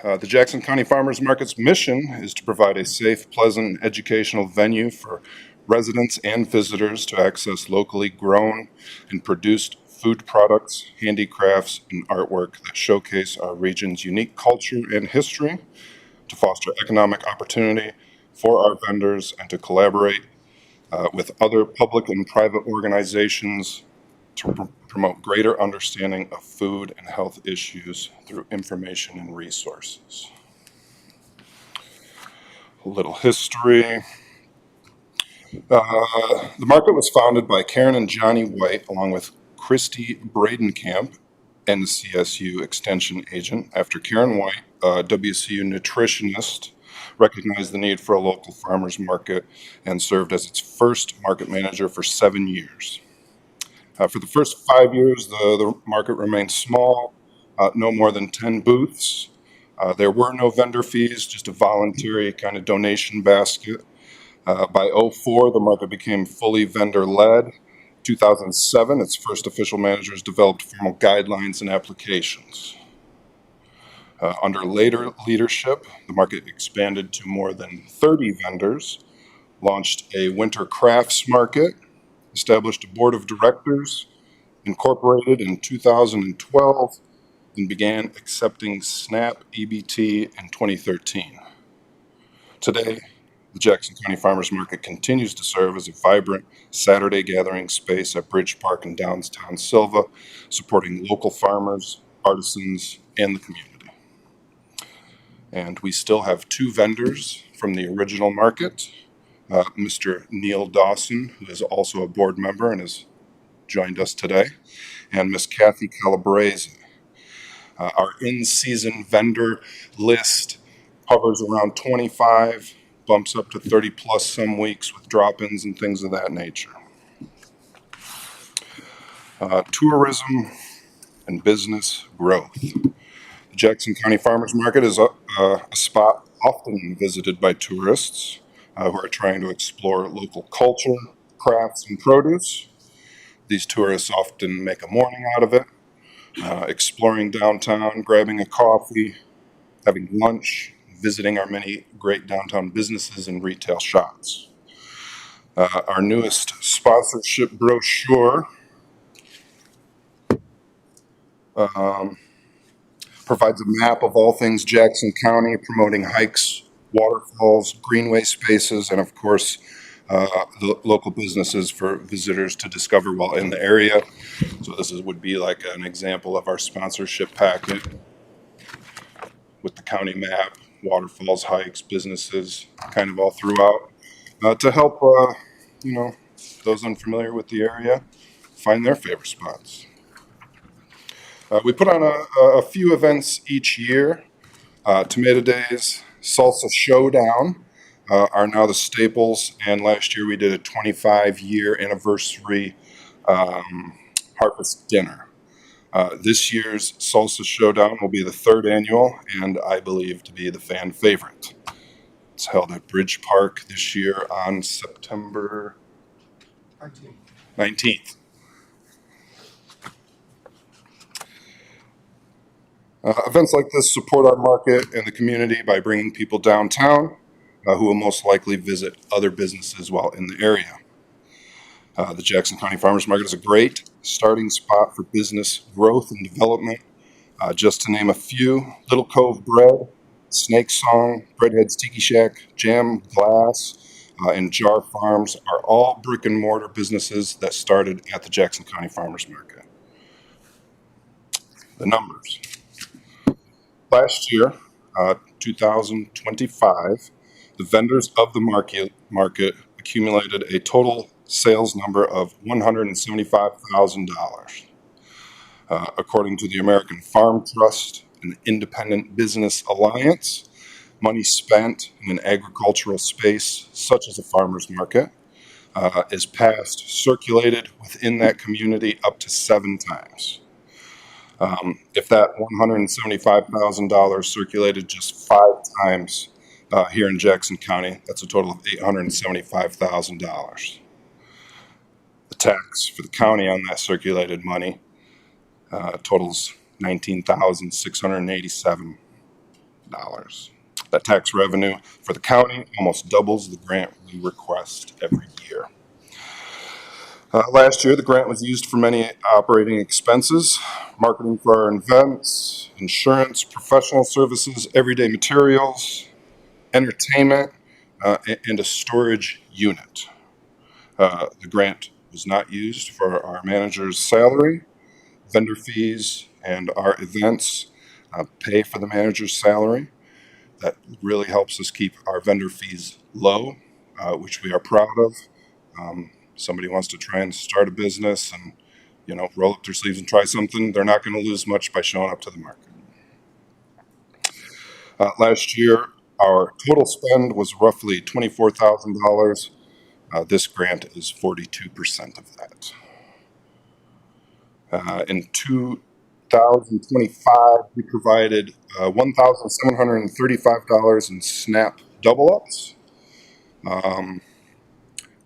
The Jackson County Farmers Market's mission is to provide a safe, pleasant, educational venue for residents and visitors to access locally grown and produced food products, handicrafts, and artwork that showcase our region's unique culture and history, to foster economic opportunity for our vendors, and to collaborate with other public and private organizations to promote greater understanding of food and health issues through information and resources. A little history. The market was founded by Karen and Johnny White, along with Christy Bradenkamp and the CSU extension agent, after Karen White, a WCU nutritionist, recognized the need for a local farmers market and served as its first market manager for 7 years. For the first 5 years, the market remained small, no more than 10 booths. There were no vendor fees, just a voluntary kind of donation basket. By 2004, the market became fully vendor-led. 2007, its first official managers developed formal guidelines and applications. Under later leadership, the market expanded to more than 30 vendors, launched a winter crafts market, established a board of directors, incorporated in 2012, and began accepting SNAP EBT in 2013. Today, the Jackson County Farmers Market continues to serve as a vibrant Saturday gathering space at Bridge Park in downtown Silva, supporting local farmers, artisans, and the community. And we still have 2 vendors from the original market. Mr. Neil Dawson, who is also a board member and has joined us today, and Miss Kathy Calabrese. Our in-season vendor list hovers around 25, bumps up to 30 plus some weeks with drop-ins and things of that nature. Tourism and business growth. The Jackson County Farmers Market is a spot often visited by tourists who are trying to explore local culture, crafts, and produce. These tourists often make a morning out of it, exploring downtown, grabbing a coffee, having lunch, visiting our many great downtown businesses and retail shops. Our newest sponsorship brochure provides a map of all things Jackson County, promoting hikes, waterfalls, greenway spaces, and of course, the local businesses for visitors to discover while in the area. So this would be like an example of our sponsorship packet with the county map, waterfalls, hikes, businesses, kind of all throughout, to help, those unfamiliar with the area find their favorite spots. We put on a few events each year. Tomato Days, Salsa Showdown are now the staples, and last year we did a 25-year anniversary harvest dinner. This year's Salsa Showdown will be the 3rd annual, and I believe to be the fan favorite. It's held at Bridge Park this year on September 19th. Events like this support our market and the community by bringing people downtown who will most likely visit other businesses while in the area. The Jackson County Farmers Market is a great starting spot for business growth and development. Just to name a few, Little Cove Bread, Snake Song, Breadhead's Tiki Shack, Jam Glass, and Jar Farms are all brick and mortar businesses that started at the Jackson County Farmers Market. The numbers. Last year, 2025, the vendors of the market accumulated a total sales number of $175,000. According to the American Farm Trust, an independent business alliance, money spent in an agricultural space such as a farmer's market is passed, circulated within that community up to 7 times. If that $175,000 circulated just 5 times here in Jackson County, that's a total of $875,000. The tax for the county on that circulated money totals $19,687. That tax revenue for the county almost doubles the grant we request every year. Last year, the grant was used for many operating expenses, marketing for our events, insurance, professional services, everyday materials, entertainment, and a storage unit. The grant was not used for our manager's salary, vendor fees, and our events pay for the manager's salary. That really helps us keep our vendor fees low, which we are proud of. Somebody wants to try and start a business and, roll up their sleeves and try something, they're not going to lose much by showing up to the market. Last year, our total spend was roughly $24,000. This grant is 42% of that. In 2025, we provided $1,735 in SNAP double-ups,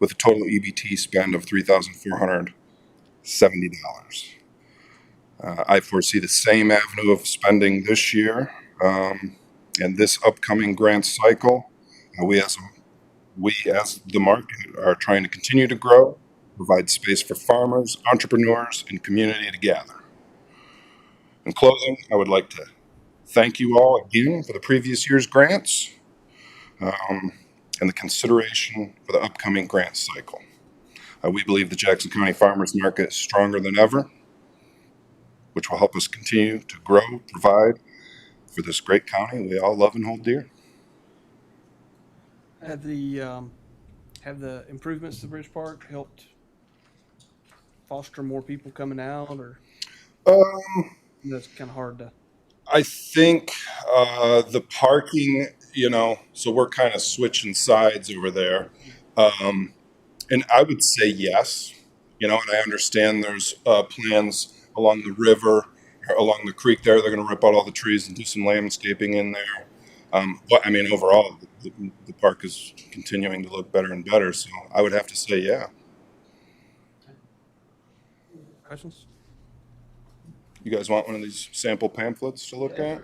with a total EBT spend of $3,470. I foresee the same avenue of spending this year, and this upcoming grant cycle. We as the market are trying to continue to grow, provide space for farmers, entrepreneurs, and community to gather. In closing, I would like to thank you all again for the previous year's grants and the consideration for the upcoming grant cycle. We believe the Jackson County Farmers Market is stronger than ever, which will help us continue to grow, provide for this great county we all love and hold dear. Have the improvements to Bridge Park helped foster more people coming out, or that's kind of hard to? I think the parking, so we're kind of switching sides over there, and I would say yes, and I understand there's plans along the river, or along the creek there. They're going to rip out all the trees and do some landscaping in there. But overall, the park is continuing to look better and better. So I would have to say, yeah. Questions? You guys want one of these sample pamphlets to look at?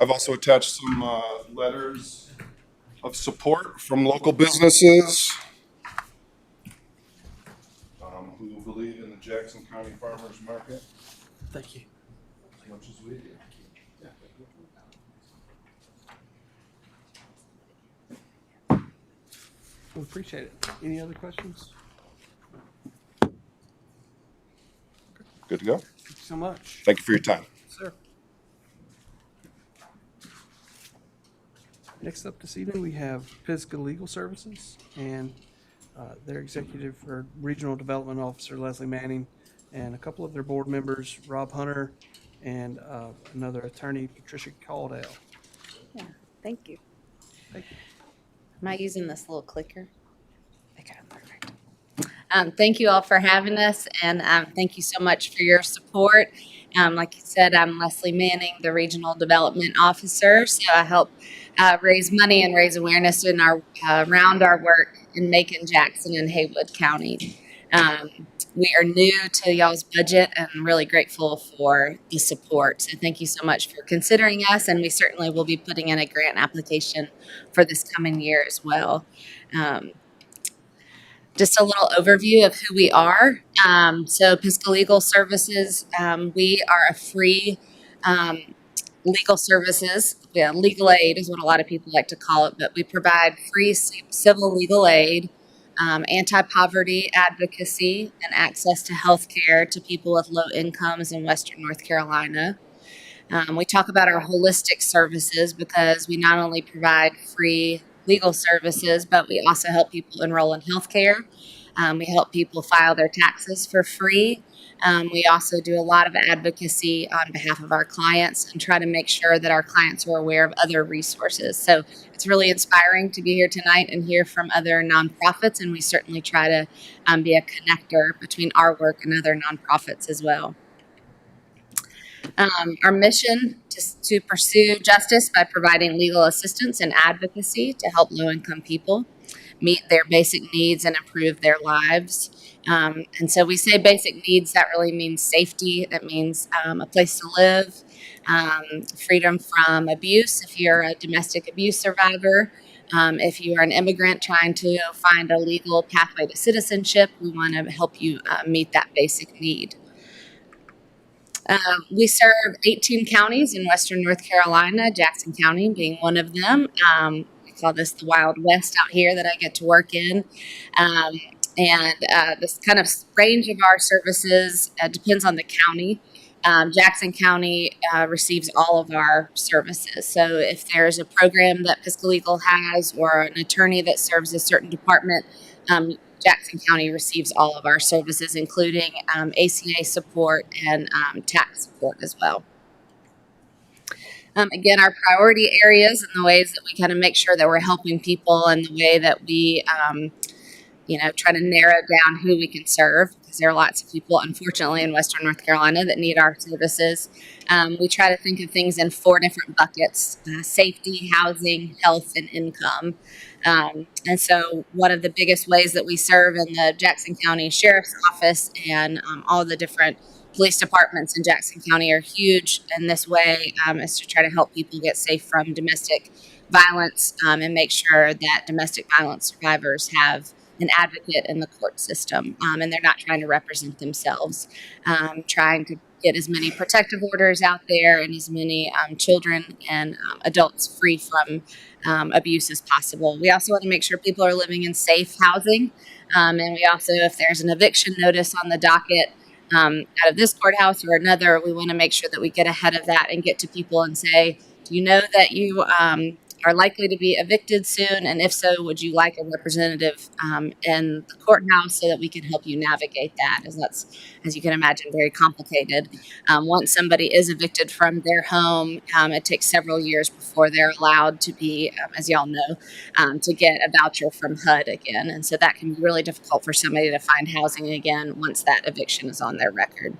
I've also attached some letters of support from local businesses. Jackson County Farmers Market Thank you. as much as we do. We appreciate it. Any other questions? Good to go. Thank you so much. Thank you for your time. Sir. Next up this evening, we have Pisgah Legal Services and their executive or regional development officer, Leslie Manning, and a couple of their board members, Rob Hunter and another attorney, Patricia Caldwell. Yeah, thank you. Thank you. Am I using this little clicker? Okay, perfect. Thank you all for having us, and thank you so much for your support. Like you said, I'm Leslie Manning, the Regional Development Officer, so I help raise money and raise awareness in our around our work in Macon, Jackson, and Haywood County. We are new to y'all's budget and really grateful for the support. So thank you so much for considering us, and we certainly will be putting in a grant application for this coming year as well. Just a little overview of who we are. So Pisgah Legal Services, we are a free legal services. Yeah, legal aid is what a lot of people like to call it, but we provide free civil legal aid, anti-poverty advocacy, and access to health care to people with low incomes in Western North Carolina. We talk about our holistic services because we not only provide free legal services, but we also help people enroll in health care. We help people file their taxes for free. We also do a lot of advocacy on behalf of our clients and try to make sure that our clients are aware of other resources. So it's really inspiring to be here tonight and hear from other nonprofits, and we certainly try to be a connector between our work and other nonprofits as well. Our mission is to pursue justice by providing legal assistance and advocacy to help low-income people meet their basic needs and improve their lives. And so we say basic needs, that really means safety. That means a place to live, freedom from abuse if you're a domestic abuse survivor. If you are an immigrant trying to find a legal pathway to citizenship, we want to help you meet that basic need. We serve 18 counties in Western North Carolina, Jackson County being one of them. We call this the Wild West out here that I get to work in. This kind of range of our services depends on the county. Jackson County receives all of our services. So if there's a program that Pisgah Legal has or an attorney that serves a certain department, Jackson County receives all of our services, including ACA support and tax support as well. Again, our priority areas and the ways that we kind of make sure that we're helping people and the way that we try to narrow down who we can serve, because there are lots of people, unfortunately, in Western North Carolina that need our services. We try to think of things in 4 different buckets: safety, housing, health, and income. And so one of the biggest ways that we serve in the Jackson County Sheriff's Office and all the different police departments in Jackson County are huge in this way, is to try to help people get safe from domestic violence and make sure that domestic violence survivors have an advocate in the court system, and they're not trying to represent themselves, trying to get as many protective orders out there and as many children and adults free from abuse as possible. We also want to make sure people are living in safe housing, and we also, if there's an eviction notice on the docket out of this courthouse or another, we want to make sure that we get ahead of that and get to people and say, do you know that you are likely to be evicted soon? And if so, would you like a representative in the courthouse so that we can help you navigate that? As that's, as you can imagine, very complicated. Once somebody is evicted from their home, it takes several years before they're allowed to be, as y'all know, to get a voucher from HUD again. And so that can be really difficult for somebody to find housing again once that eviction is on their record.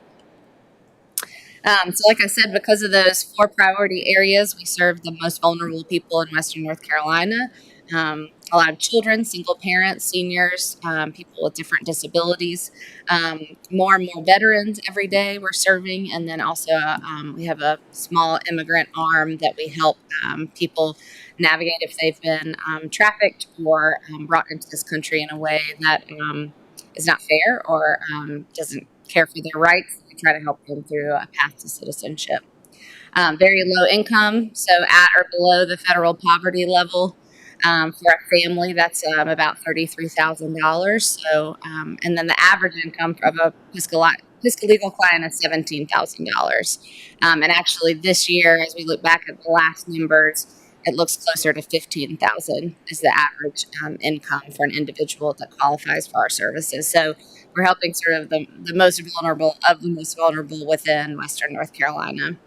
So like I said, because of those 4 priority areas, we serve the most vulnerable people in Western North Carolina. A lot of children, single parents, seniors, people with different disabilities, more and more veterans every day we're serving. And then also we have a small immigrant arm that we help people navigate if they've been trafficked or brought into this country in a way that is not fair or doesn't care for their rights. We try to help them through a path to citizenship. Very low income, so at or below the federal poverty level. For a family, that's about $33,000. So, and then the average income of a fiscal legal client is $17,000. And actually, this year, as we look back at the last numbers, it looks closer to $15,000 is the average income for an individual that qualifies for our services. So, we're helping sort of the most vulnerable of the most vulnerable within Western North Carolina.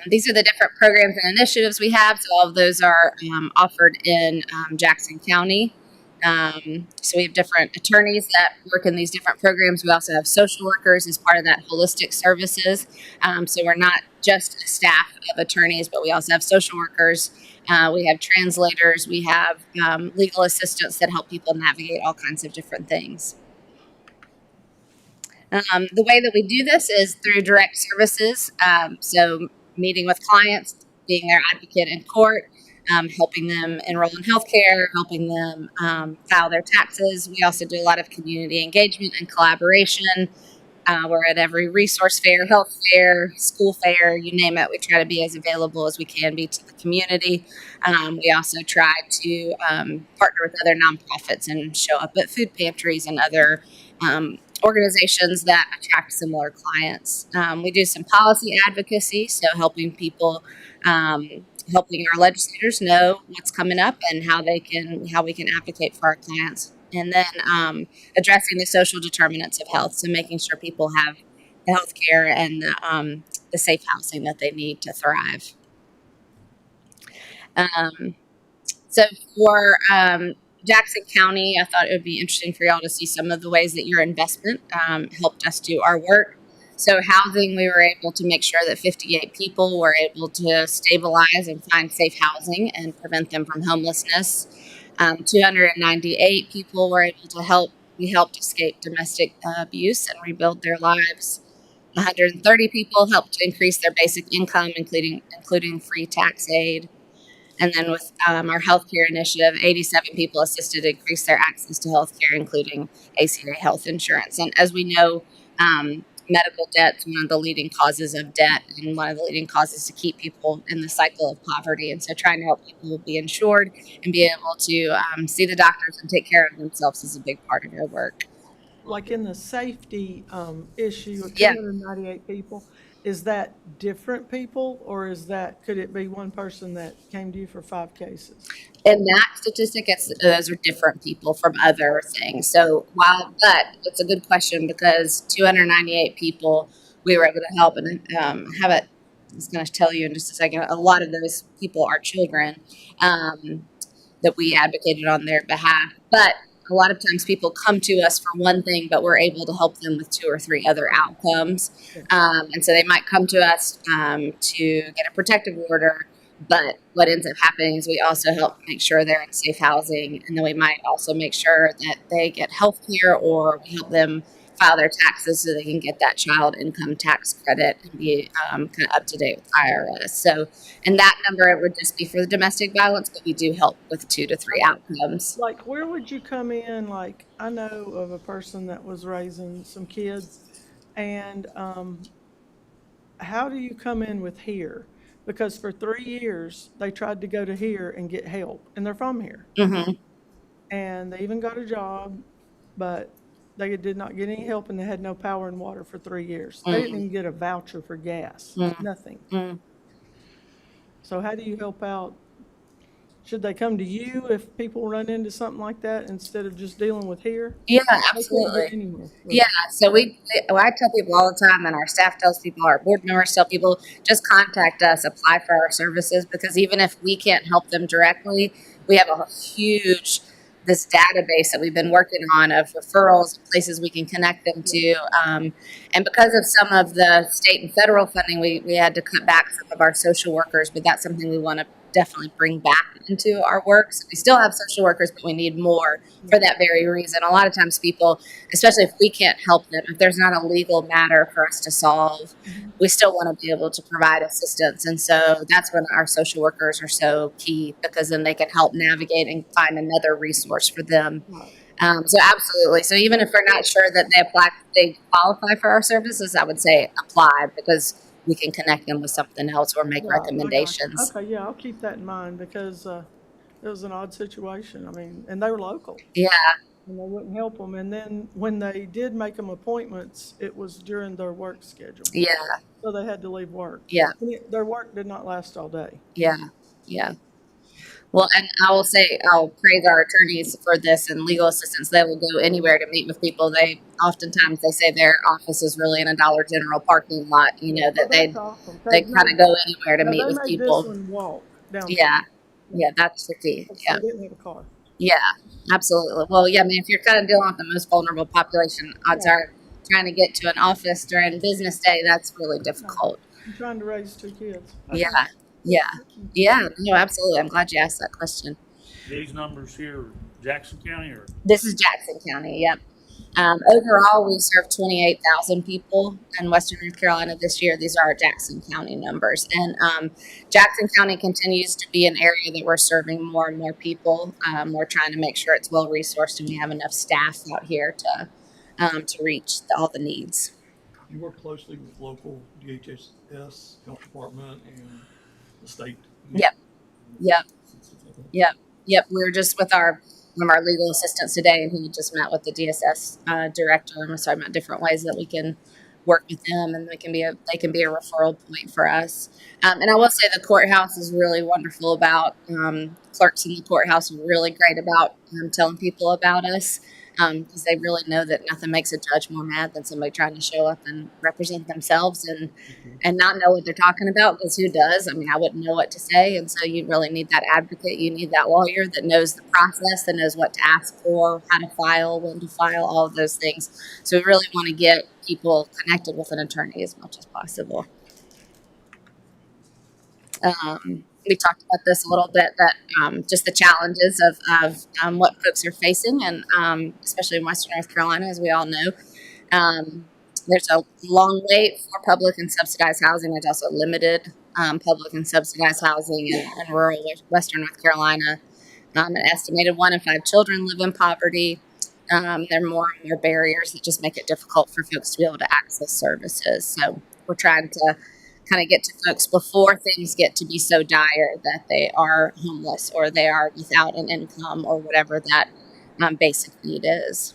These are the different programs and initiatives we have. So all of those are offered in Jackson County. So we have different attorneys that work in these different programs. We also have social workers as part of that holistic services. So we're not just a staff of attorneys, but we also have social workers. We have translators. We have legal assistants that help people navigate all kinds of different things. The way that we do this is through direct services. So meeting with clients, being their advocate in court, helping them enroll in healthcare, helping them file their taxes. We also do a lot of community engagement and collaboration. We're at every resource fair, health fair, school fair, you name it. We try to be as available as we can be to the community. We also try to partner with other nonprofits and show up at food pantries and other organizations that attract similar clients. We do some policy advocacy, so helping people, helping our legislators know what's coming up and how we can advocate for our clients. And then addressing the social determinants of health, so making sure people have the health care and the safe housing that they need to thrive. So for Jackson County, I thought it would be interesting for y'all to see some of the ways that your investment helped us do our work. So housing, we were able to make sure that 58 people were able to stabilize and find safe housing and prevent them from homelessness. 298 people were able to help. We helped escape domestic abuse and rebuild their lives. 130 people helped to increase their basic income, including free tax aid. And then with our healthcare initiative, 87 people assisted to increase their access to healthcare, including ACA health insurance. And as we know, medical debt is one of the leading causes of debt and one of the leading causes to keep people in the cycle of poverty. And so trying to help people be insured and be able to see the doctors and take care of themselves is a big part of our work. Like in the safety issue of 298 people, is that different people, or could it be one person that came to you for 5 cases? In that statistic, those are different people from other things. So but it's a good question because 298 people we were able to help and have it. I was going to tell you in just a second. A lot of those people are children that we advocated on their behalf, but a lot of times people come to us for one thing, but we're able to help them with 2 or 3 other outcomes. And so they might come to us to get a protective order, but what ends up happening is we also help make sure they're in safe housing. And then we might also make sure that they get health care, or we help them file their taxes so they can get that child income tax credit and be kind of up to date with IRS. So in that number, it would just be for the domestic violence, but we do help with 2 to 3 outcomes. Like, where would you come in? Like, I know of a person that was raising some kids, and how do you come in with here? Because for 3 years, they tried to go to here and get help, and they're from here. Mm-hmm. And they even got a job, but they did not get any help, and they had no power and water for 3 years. They didn't even get a voucher for gas, nothing. So how do you help out? Should they come to you if people run into something like that instead of just dealing with here? Yeah, absolutely. Yeah, so I tell people all the time, and our staff tells people, our board members tell people, just contact us, apply for our services, because even if we can't help them directly, we have a huge this database that we've been working on of referrals, places we can connect them to. And because of some of the state and federal funding, we had to cut back some of our social workers, but that's something we want to definitely bring back into our work. So we still have social workers, but we need more for that very reason. A lot of times people, especially if we can't help them, if there's not a legal matter for us to solve, we still want to be able to provide assistance. And so that's when our social workers are so key, because then they can help navigate and find another resource for them So absolutely. So even if we're not sure that they qualify for our services, I would say apply, because we can connect them with something else or make Right, I got you. recommendations. Okay, yeah, I'll keep that in mind because it was an odd situation. I mean, and they were local. Yeah. And they wouldn't help them. And then when they did make them appointments, it was during their work schedule. Yeah. So they had to leave work. Yeah. Their work did not last all day. Yeah. Yeah. Well, and I will say, I'll praise our attorneys for this and legal assistants. They will go anywhere to meet with people. They oftentimes they say their office is really in a Dollar General parking lot. You know that they kind of go anywhere to meet with people. This one walk down. Yeah, yeah, that's the key. Yeah, They didn't have a car. yeah, absolutely. Well, yeah, I mean, if you're kind of dealing with the most vulnerable population, odds are trying to get to an office during business day, that's really difficult. I'm trying to raise 2 kids. Yeah, yeah, yeah. No, absolutely. I'm glad you asked that question. These numbers here, Jackson County or? This is Jackson County, yep. Overall, we serve 28,000 people in Western North Carolina this year. These are our Jackson County numbers. And Jackson County continues to be an area that we're serving more and more people. We're trying to make sure it's well-resourced and we have enough staff out here to reach all the needs. You work closely with local DHS, health department, and the state. Yep. We were just with one of our legal assistants today, and he just met with the DSS director, and was talking about different ways that we can work with them, and they can be a referral point for us. And I will say the courthouse is really wonderful about clerks in the courthouse are really great about telling people about us, because they really know that nothing makes a judge more mad than somebody trying to show up and represent themselves and not know what they're talking about, because who does? I mean, I wouldn't know what to say. And so you really need that advocate. You need that lawyer that knows the process, that knows what to ask for, how to file, when to file, all of those things. So we really want to get people connected with an attorney as much as possible. We talked about this a little bit, that just the challenges of what folks are facing, and especially in Western North Carolina, as we all know. There's a long wait for public and subsidized housing. There's also limited public and subsidized housing in rural Western North Carolina. An estimated 1 in 5 children live in poverty. There are more and more barriers that just make it difficult for folks to be able to access services. So we're trying to kind of get to folks before things get to be so dire that they are homeless or they are without an income or whatever that basic need is.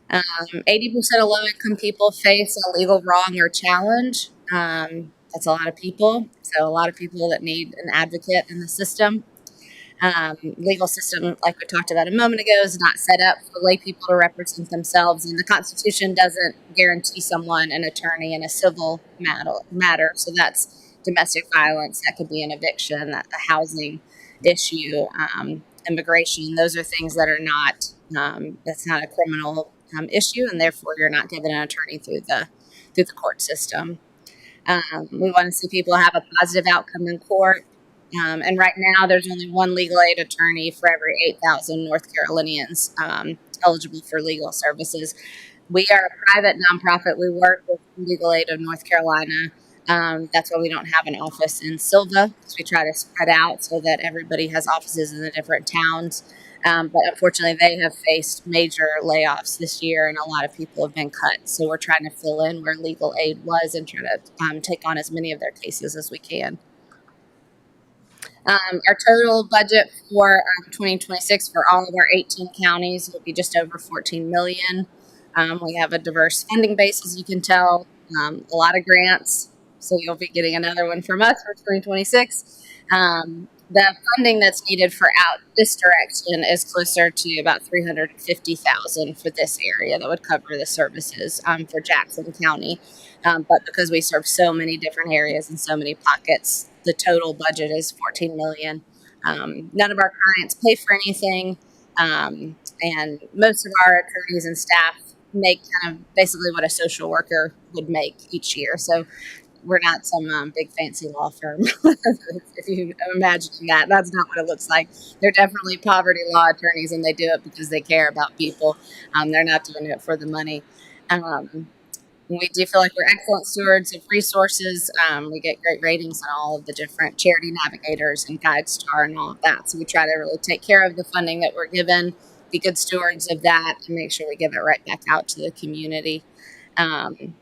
80% of low-income people face a legal wrong or challenge. That's a lot of people. So a lot of people that need an advocate in the system. Legal system, like we talked about a moment ago, is not set up for lay people to represent themselves, and the Constitution doesn't guarantee someone an attorney in a civil matter. So that's domestic violence, that could be an eviction, a housing issue, immigration. Those are things that are not, that's not a criminal issue, and therefore you're not given an attorney through the court system. We want to see people have a positive outcome in court. And right now, there's only one legal aid attorney for every 8,000 North Carolinians eligible for legal services. We are a private nonprofit. We work with Legal Aid of North Carolina. That's why we don't have an office in Sylva, because we try to spread out so that everybody has offices in the different towns. But unfortunately, they have faced major layoffs this year, and a lot of people have been cut. So we're trying to fill in where legal aid was and try to take on as many of their cases as we can. Our total budget for 2026 for all of our 18 counties will be just over $14 million. We have a diverse funding base, as you can tell, a lot of grants. So you'll be getting another one from us for 2026. The funding that's needed for out this direction is closer to about $350,000 for this area that would cover the services for Jackson County. But because we serve so many different areas and so many pockets, the total budget is $14 million. None of our clients pay for anything, and most of our attorneys and staff make kind of basically what a social worker would make each year. So we're not some big fancy law firm. If you imagine that, that's not what it looks like. They're definitely poverty law attorneys, and they do it because they care about people. They're not doing it for the money. We do feel like we're excellent stewards of resources. We get great ratings on all of the different Charity Navigators and GuideStar and all of that. So we try to really take care of the funding that we're given be good stewards of that and make sure we give it right back out to the community. And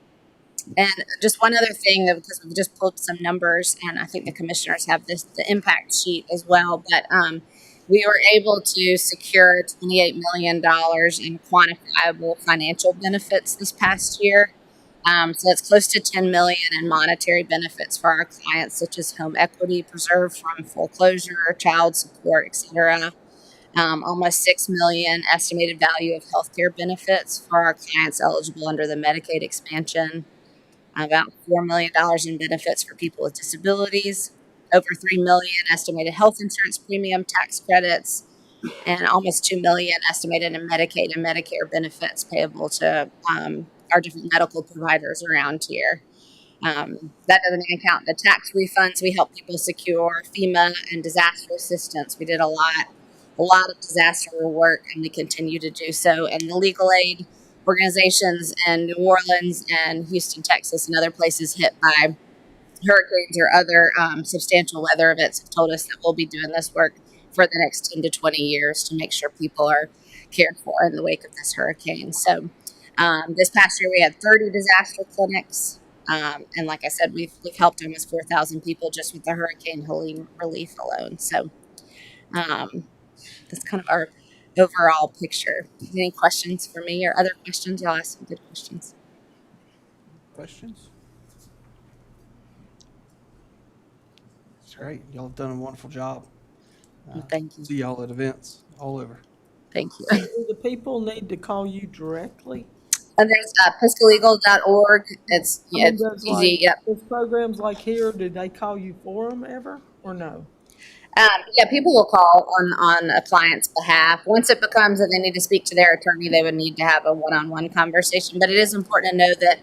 just one other thing, because we've just pulled some numbers, and I think the commissioners have the impact sheet as well, but we were able to secure $28 million in quantifiable financial benefits this past year. So it's close to $10 million in monetary benefits for our clients, such as home equity preserved from foreclosure, child support, etc. Almost $6 million estimated value of healthcare benefits for our clients eligible under the Medicaid expansion. About $4 million in benefits for people with disabilities, over $3 million estimated health insurance premium tax credits, and almost $2 million estimated in Medicaid and Medicare benefits payable to our different medical providers around here. That doesn't even count the tax refunds we help people secure, FEMA and disaster assistance. We did a lot of disaster work, and we continue to do so. And the legal aid organizations in New Orleans and Houston, Texas, and other places hit by hurricanes or other substantial weather events have told us that we'll be doing this work for the next 10 to 20 years to make sure people are cared for in the wake of this hurricane. So this past year we had 30 disaster clinics. And like I said, we've helped almost 4,000 people just with the Hurricane Helene relief alone. So that's kind of our overall picture. Any questions for me or other questions? Y'all ask some good questions. Questions? It's great. Y'all have done a wonderful job. Thank you. See y'all at events all over. Thank you. Do the people need to call you directly? And there's piscalegal.org. It's easy. Yep. With programs like here, do they call you for them ever or no? Yeah, people will call on a client's behalf. Once it becomes that they need to speak to their attorney, they would need to have a one-on-one conversation. But it is important to know that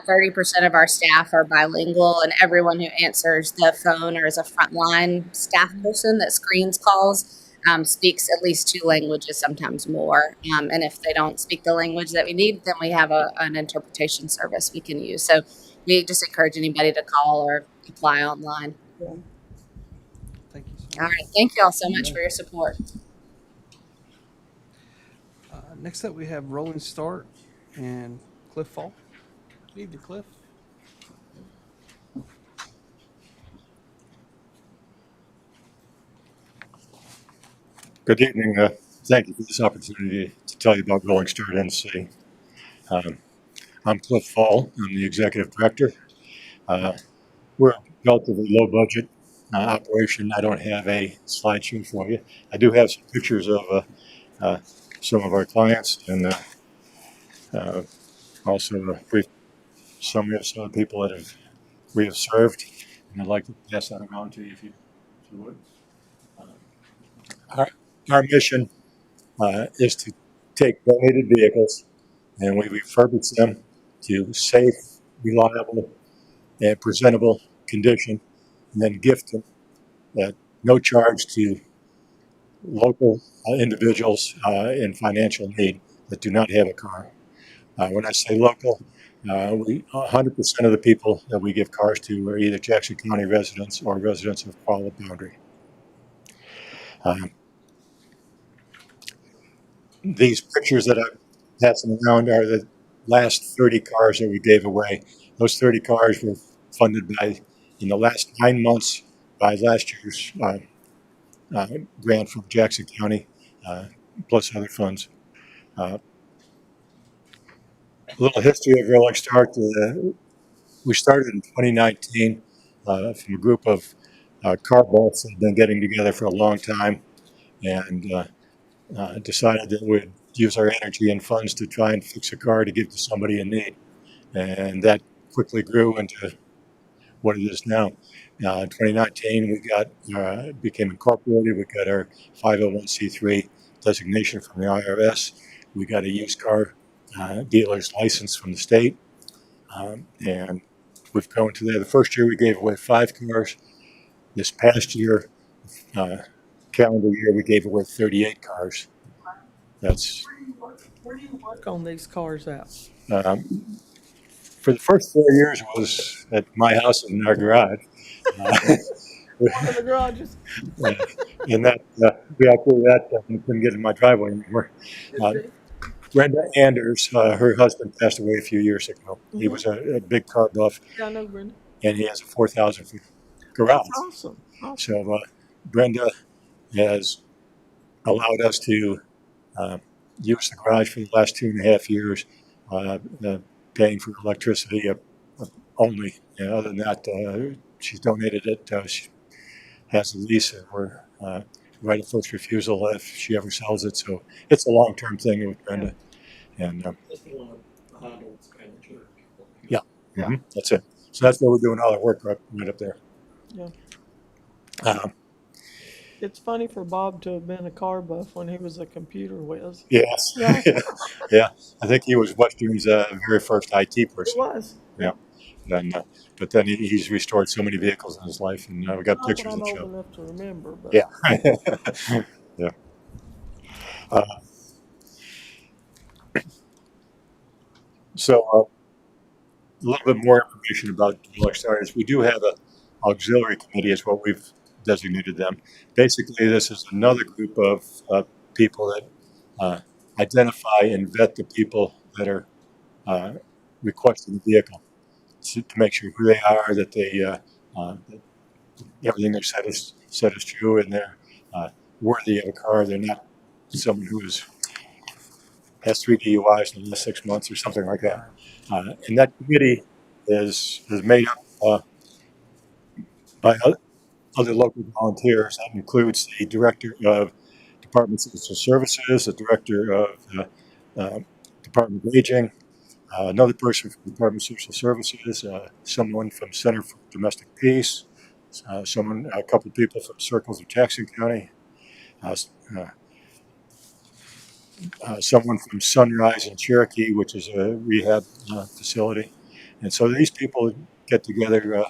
30% of our staff are bilingual, and everyone who answers the phone or is a frontline staff person that screens calls speaks at least 2 languages, sometimes more. And if they don't speak the language that we need, then we have an interpretation service we can use. So we just encourage anybody to call or apply online. Thank you so much. All right. Thank you all so much for your support. Next up, we have Rolling Start and Cliff Fall. Lead to Cliff. Good evening. Thank you for this opportunity to tell you about Rolling Start NC. I'm Cliff Fall. I'm the executive director. We're a relatively low budget operation. I don't have a slideshow for you. I do have some pictures of some of our clients and also a brief summary of some of the people that we have served. And I'd like to pass that around to you if you would. Our mission is to take donated vehicles and we refurbish them to safe, reliable, and presentable condition, and then gift them at no charge to local individuals in financial need that do not have a car. When I say local, 100% of the people that we give cars to are either Jackson County residents or residents of Paula Boundary. These pictures that I'm passing around are the last 30 cars that we gave away. Those 30 cars were funded in the last 9 months by last year's grant from Jackson County, plus other funds. A little history of Rolling Start. We started in 2019 from a group of car buffs that have been getting together for a long time, and decided that we'd use our energy and funds to try and fix a car to give to somebody in need. And that quickly grew into what it is now. In 2019, we became incorporated. We got our 501c3 designation from the IRS. We got a used car dealer's license from the state. And we've grown to there. The first year we gave away 5 cars. This past year, calendar year, we gave away 38 cars. That's Where do you work on these cars out? for the first 4 years was at my house and in our garage. One of the garages. And that we outgrew that. I couldn't get in my driveway anymore. Brenda Anders, her husband passed away a few years ago. He was a big car buff, Yeah, I know Brenda. and he has a 4,000 foot garage. Awesome. So Brenda has allowed us to use the garage for the last 2.5 years, paying for electricity only. Other than that, she's donated it. She has a lease, and we're right of first refusal if she ever sells it. So it's a long-term thing with Brenda. And Just a lot of idle expenditure. yeah, that's it. So that's where we're doing all our work right up there. Yeah. It's funny for Bob to have been a car buff when he was a computer whiz. Yes. Yeah. Yeah. I think he was Western's very first IT person. It was. Yeah. And, but then he's restored so many vehicles in his life, and we got Not pictures that I'm that old show. enough to remember, but Yeah. Yeah. So a little bit more information about Deluxe Starters. We do have a auxiliary committee, is what we've designated them. Basically, this is another group of people that identify and vet the people that are requesting the vehicle to make sure who they are, that they that everything they're said is true, and they're worthy of a car. They're not someone who has 3 DUIs in the last 6 months or something like that. And that committee is made up by other local volunteers. That includes the director of Department of Social Services, the director of Department of Aging, another person from the Department of Social Services, someone from Center for Domestic Peace, a couple of people from Circles of Jackson County, someone from Sunrise in Cherokee, which is a rehab facility. And so these people get together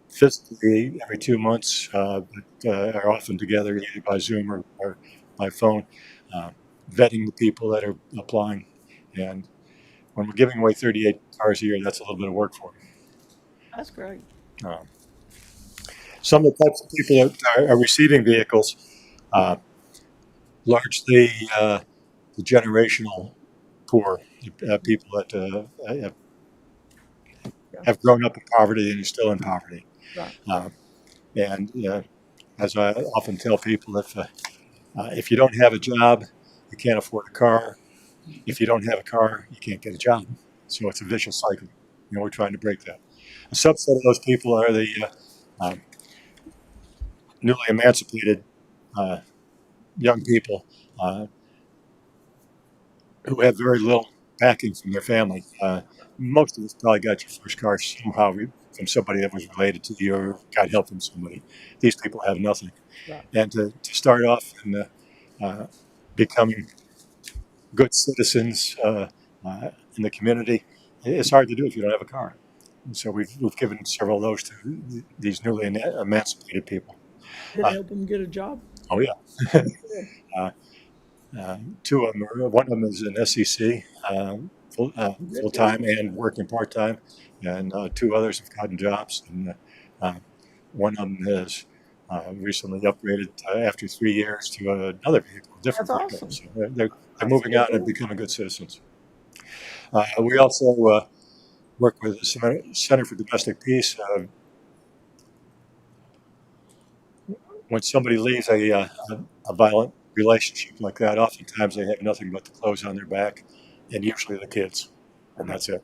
physically every 2 months, but are often together either by Zoom or by phone, vetting the people that are applying. And when we're giving away 38 cars a year, that's a little bit of work for them. that's great. Some of the types of people that are receiving vehicles, largely the generational poor, people that have grown up in poverty and are still in poverty. Right. And as I often tell people, if you don't have a job, you can't afford a car. If you don't have a car, you can't get a job. So it's a vicious cycle. We're trying to break that. A subset of those people are the newly emancipated young people who have very little backing from their family. Most of us probably got your first car somehow from somebody that was related to you or got help from somebody. These people have nothing. Right. And to start off and becoming good citizens in the community, it's hard to do if you don't have a car. And so we've given several of those to these newly emancipated people. Did it help them get a job? Oh, yeah. Two of them, one of them is an SEC, full-time and working part-time, and two others have gotten jobs. And one of them has recently upgraded after 3 years to another vehicle, different That's vehicle. awesome. So they're moving out and becoming good citizens. We also work with the Center for Domestic Peace. When somebody leaves a violent relationship like that, oftentimes they have nothing but the clothes on their back, and usually the kids, and that's it.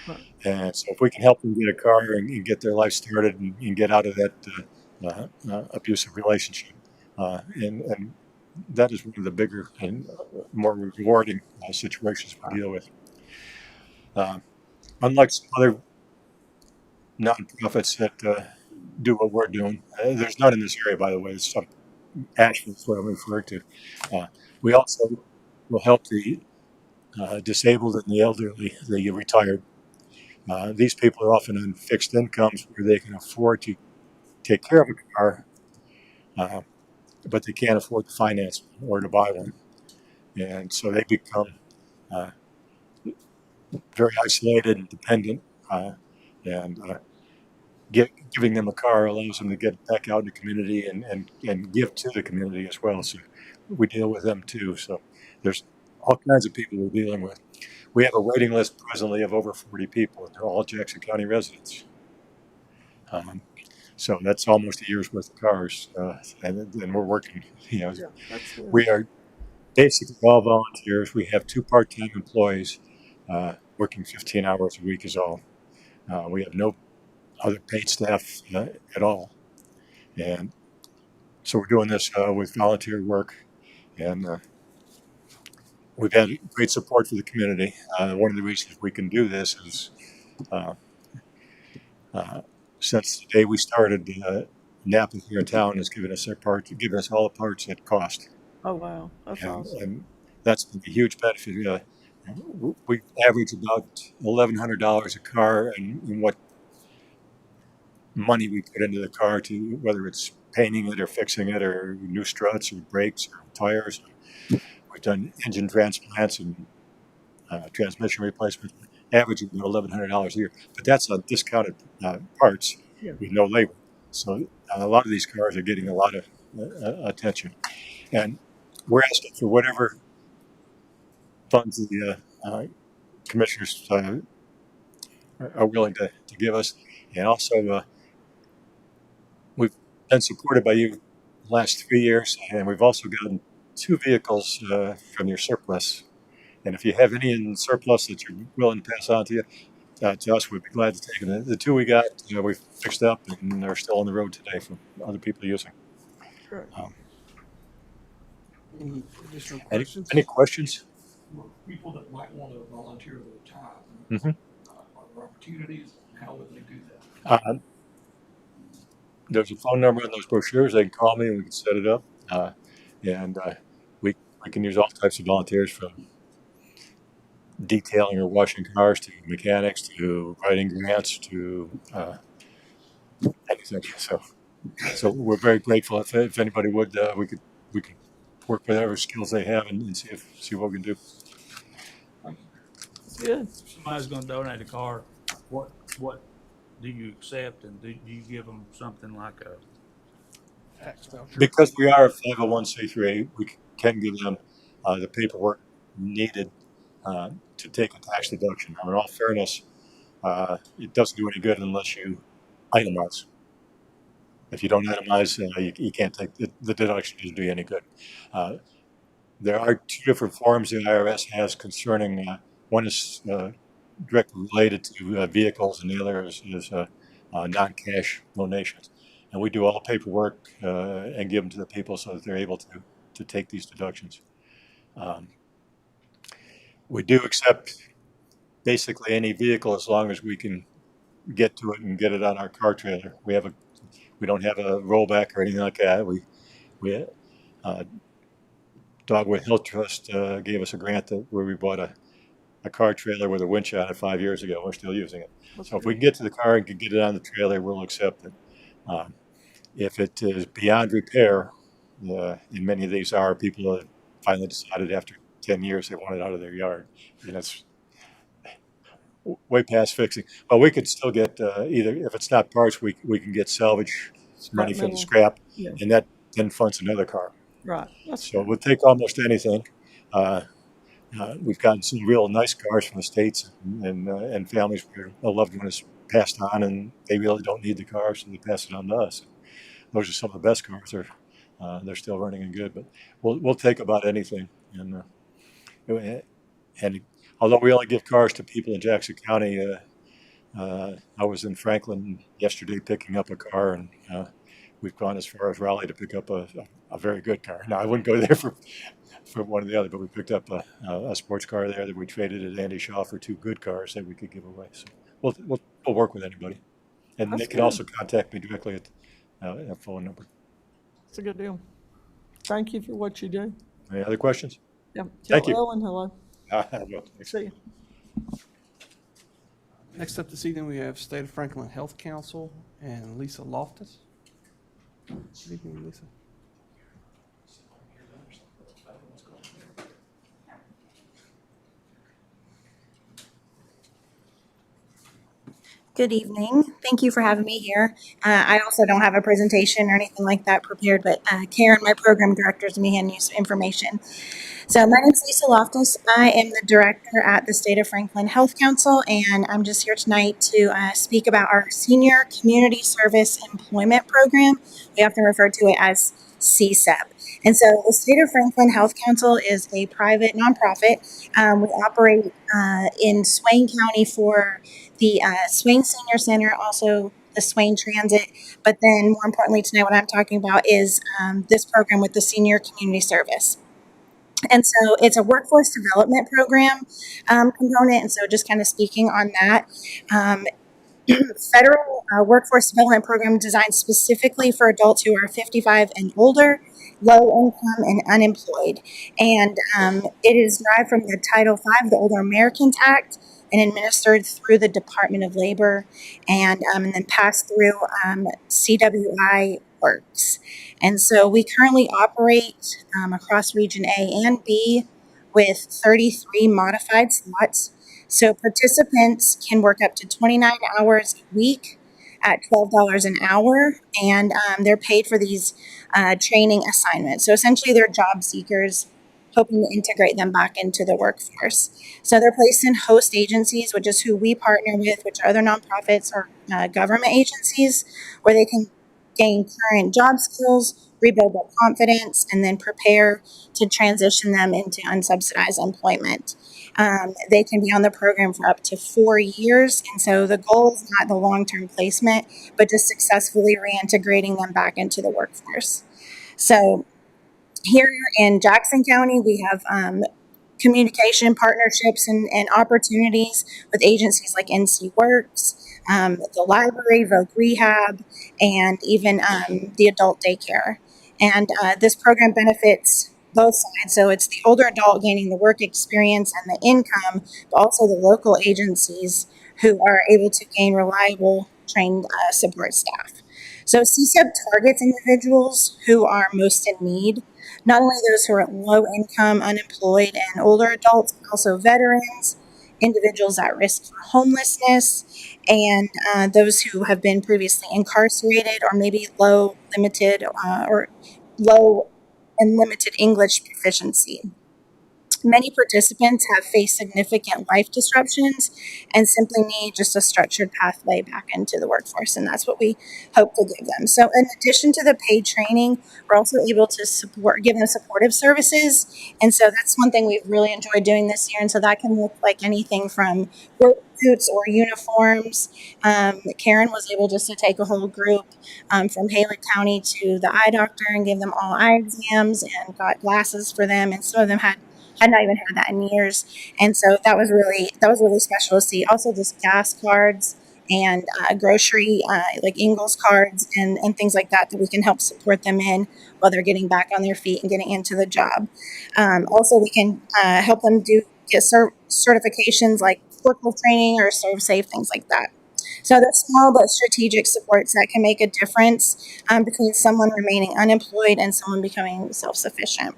Right. And so if we can help them get a car and get their life started and get out of that abusive relationship, and that is one of the bigger and more rewarding situations we deal with. Unlike some other nonprofits that do what we're doing, there's none in this area, by the way. It's Asheville is what I'm referring to. We also will help the disabled and the elderly, the retired. These people are often on fixed incomes where they can afford to take care of a car, but they can't afford to finance one or to buy one. And so they become very isolated and dependent. And giving them a car allows them to get back out in the community and give to the community as well. So we deal with them too. So there's all kinds of people we're dealing with. We have a waiting list presently of over 40 people, and they're all Jackson County residents. So that's almost a year's worth of cars, and we're working. You know, we are basically all volunteers. We have 2 part-time employees working 15 hours a week is all. We have no other paid staff at all, and so we're doing this with volunteer work, and we've had great support for the community. One of the reasons we can do this is since the day we started, Napa here in town has given us all the parts at cost. Oh, wow. That's awesome. And that's been a huge benefit. We average about $1,100 a car, and what money we put into the car, to whether it's painting it or fixing it or new struts or brakes or tires. We've done engine transplants and transmission replacement, averaging about $1,100 a year. But that's on discounted parts with no labor. So a lot of these cars are getting a lot of attention. And we're asking for whatever funds the commissioners are willing to give us. And also, we've been supported by you the last 3 years, and we've also gotten 2 vehicles from your surplus. And if you have any in surplus that you're willing to pass on to us, we'd be glad to take them. The 2 we got, we've fixed up, and they're still on the road today for other people using. Sure. Any additional questions? Any questions? For people that might want to volunteer their time, Mm-hmm. are there opportunities? How would they do that? There's a phone number in those brochures. They can call me and we can set it up. And we can use all types of volunteers, from detailing or washing cars to mechanics to writing grants to anything. So we're very grateful. If anybody would, we could work with whatever skills they have and see what we can do. Good. If somebody's going to donate a car, what do you accept, and do you give them something like a Tax voucher. Because we are a 501c3, we can give them the paperwork needed to take a tax deduction. Now, in all fairness, it doesn't do any good unless you itemize. If you don't itemize, you can't take the deduction. Doesn't do you any good. There are 2 different forms the IRS has concerning. One is directly related to vehicles, and the other is non-cash donations. And we do all the paperwork and give them to the people so that they're able to take these deductions. We do accept basically any vehicle as long as we can get to it and get it on our car trailer. We don't have a rollback or anything like that. We Dogwood Hill Trust gave us a grant where we bought a car trailer with a winch on it 5 years ago. We're still using it. So if we can get to the car and can get it on the trailer, we'll accept it. If it is beyond repair, and many of these are, people have finally decided after 10 years they want it out of their yard. And it's way past fixing. But we could still get, either, if it's not parts, we can get salvage money for the scrap, and that then funds another car. Right. So we'll take almost anything. We've gotten some real nice cars from the States, and families where a loved one is passed on and they really don't need the car, so they pass it on to us. Those are some of the best cars. They're still running and good, but we'll take about anything. And although we only give cars to people in Jackson County, I was in Franklin yesterday picking up a car, and we've gone as far as Raleigh to pick up a very good car. Now, I wouldn't go there for one or the other, but we picked up a sports car there that we traded at Andy Shaw for 2 good cars that we could give away. So we'll work with anybody, and That's they can good. also contact me directly at a phone number. It's a good deal. Thank you for what you do. Any other questions? Yeah. Thank Tell you. Ellen hello. I will. See you. Next up this evening, we have State of Franklin Health Council and Lisa Loftus. Good evening, Lisa. Good evening. Thank you for having me here. I also don't have a presentation or anything like that prepared, but Karen, my program director, is me handing you some information. So my name is Lisa Loftus. I am the director at the State of Franklin Health Council, and I'm just here tonight to speak about our Senior Community Service Employment Program. We often refer to it as CSEP. And so the State of Franklin Health Council is a private nonprofit. We operate in Swain County for the Swain Senior Center, also the Swain Transit. But then more importantly tonight, what I'm talking about is this program with the Senior Community Service. And so it's a workforce development program component. And so just kind of speaking on that, federal workforce development program designed specifically for adults who are 55 and older, low income and unemployed. And it is derived from the Title V of the Older Americans Act and administered through the Department of Labor and then passed through CWI Works. And so we currently operate across Region A and B with 33 modified slots. So participants can work up to 29 hours a week at $12 an hour, and they're paid for these training assignments. So essentially they're job seekers hoping to integrate them back into the workforce. So they're placed in host agencies, which is who we partner with, which are other nonprofits or government agencies, where they can gain current job skills, rebuild their confidence, and then prepare to transition them into unsubsidized employment. They can be on the program for up to 4 years. And so the goal is not the long-term placement, but just successfully reintegrating them back into the workforce. So here in Jackson County, we have communication partnerships and opportunities with agencies like NC Works, the library, Vogue Rehab, and even the adult daycare. And this program benefits both sides. So it's the older adult gaining the work experience and the income, but also the local agencies who are able to gain reliable, trained support staff. So CSEP targets individuals who are most in need, not only those who are low income, unemployed, and older adults, but also veterans, individuals at risk for homelessness, and those who have been previously incarcerated or maybe low and limited English proficiency. Many participants have faced significant life disruptions and simply need just a structured pathway back into the workforce, and that's what we hope to give them. So in addition to the paid training, we're also able to give them supportive services, and so that's one thing we've really enjoyed doing this year, and so that can look like anything from work boots or uniforms. Karen was able just to take a whole group from Haley County to the eye doctor and give them all eye exams and got glasses for them, and some of them had not even had that in years. And so that was really special to see. Also just gas cards and grocery, like Ingles cards and things like that we can help support them in while they're getting back on their feet and getting into the job. Also, we can help them get certifications like forklift training or serve safe, things like that. So there's small but strategic supports that can make a difference between someone remaining unemployed and someone becoming self-sufficient.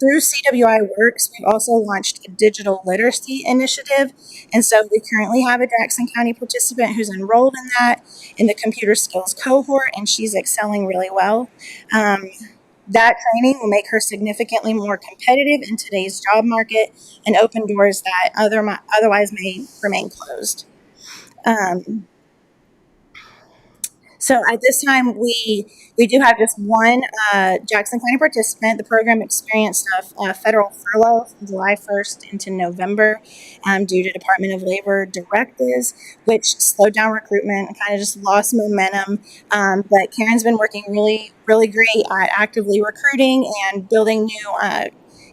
Through CWI Works, we've also launched a digital literacy initiative. And so we currently have a Jackson County participant who's enrolled in that in the computer skills cohort, and she's excelling really well. That training will make her significantly more competitive in today's job market and open doors that otherwise may remain closed. So at this time, we do have just one Jackson County participant. The program experienced a federal furlough from July 1st into November due to Department of Labor directives, which slowed down recruitment and kind of just lost momentum. But Karen's been working really, really great at actively recruiting and building new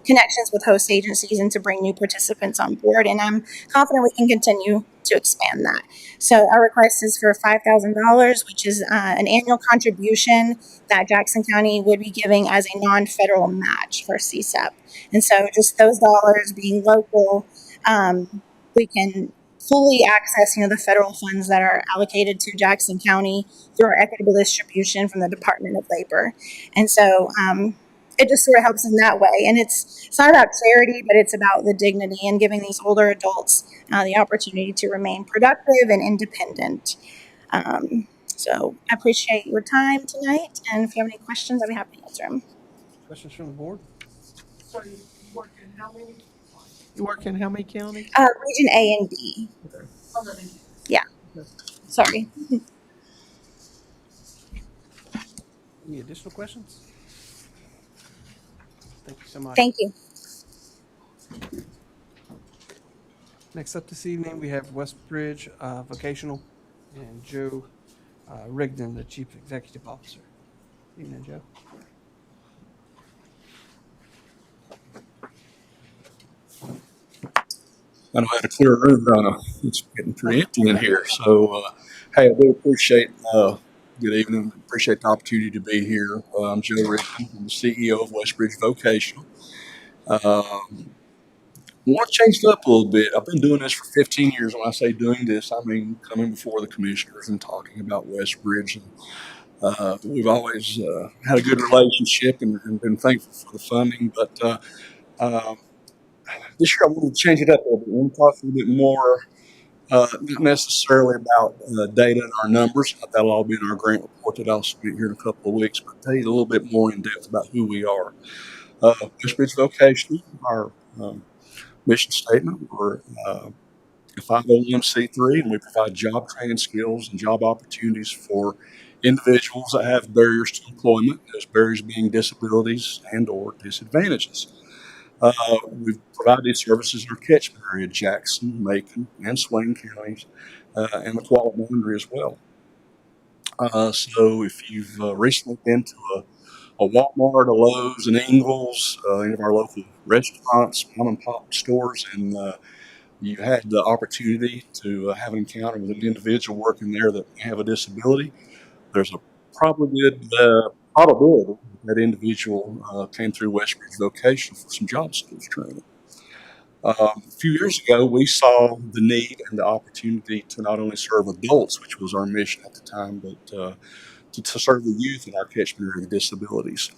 connections with host agencies and to bring new participants on board. And I'm confident we can continue to expand that. So our request is for $5,000, which is an annual contribution that Jackson County would be giving as a non-federal match for CSEP. And so just those dollars being local, we can fully access, the federal funds that are allocated to Jackson County through our equitable distribution from the Department of Labor. And so it just sort of helps in that way. And it's not about charity, but it's about the dignity and giving these older adults the opportunity to remain productive and independent. So I appreciate your time tonight, and if you have any questions, I'd be happy to answer them. Questions from the board? So you work in how many? You work in how many counties? Region A and B. Yeah. Sorry. Any additional questions? Thank you so much. Thank you. Next up this evening, we have Westbridge Vocational and Joe Rigdon, the Chief Executive Officer. Evening, Joe. I know I had a clear room, Donna. It's getting pretty empty in here. So, hey, I do appreciate, good evening, appreciate the opportunity to be here. I'm Joe Rigdon. I'm the CEO of Westbridge Vocational. I want to change it up a little bit. I've been doing this for 15 years. When I say doing this, I mean coming before the commissioners and talking about Westbridge. And, we've always had a good relationship and been thankful for the funding. But this year I wanted to change it up a little bit. I want to talk a little bit more, not necessarily about data and our numbers. That'll all be in our grant report that I'll submit here in a couple of weeks. But tell you a little bit more in depth about who we are. Westbridge Vocational, our mission statement. We're a 501c3, and we provide job training skills and job opportunities for individuals that have barriers to employment, those barriers being disabilities and or disadvantages. We provide these services in our catchment area, Jackson, Macon, and Swain counties, and the Qualla boundary as well. So if you've recently been to a Walmart, a Lowe's, an Ingles, any of our local restaurants, mom and pop stores, and you had the opportunity to have an encounter with an individual working there that may have a disability, there's a probably good probability that individual came through Westbridge Vocational for some job skills training. A few years ago, we saw the need and the opportunity to not only serve adults, which was our mission at the time, but to serve the youth in our catchment area with disabilities.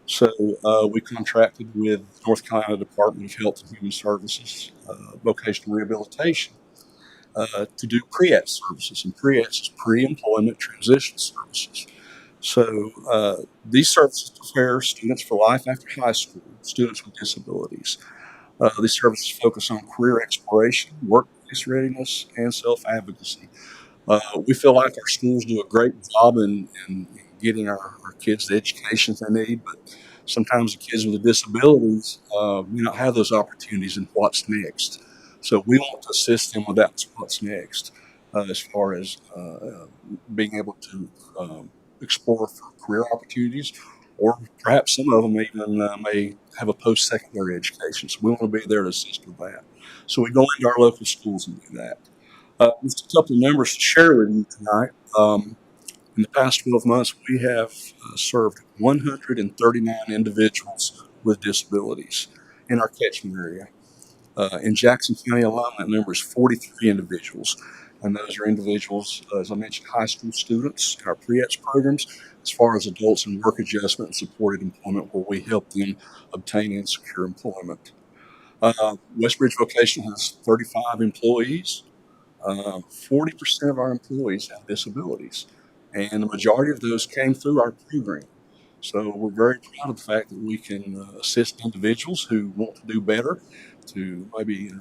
So we contracted with North Carolina Department of Health and Human Services, Vocational Rehabilitation, to do pre-ETS services. And pre-ETS is pre-employment transition services. So these services prepare students for life after high school, students with disabilities. These services focus on career exploration, workplace readiness, and self-advocacy. We feel like our schools do a great job in getting our kids the education they need, but sometimes the kids with the disabilities may not have those opportunities in what's next. So we want to assist them with that what's next as far as being able to explore for career opportunities, or perhaps some of them even may have a post-secondary education. So we want to be there to assist with that. So we go into our local schools and do that. Just a couple of numbers to share with you tonight. In the past 12 months, we have served 139 individuals with disabilities in our catchment area. In Jackson County alone, that number is 43 individuals. And those are individuals, as I mentioned, high school students, our pre-ETS programs, as far as adults in work adjustment and supported employment, where we help them obtain and secure employment. Westbridge Vocational has 35 employees. 40% of our employees have disabilities, and the majority of those came through our program. So we're very proud of the fact that we can assist individuals who want to do better, to maybe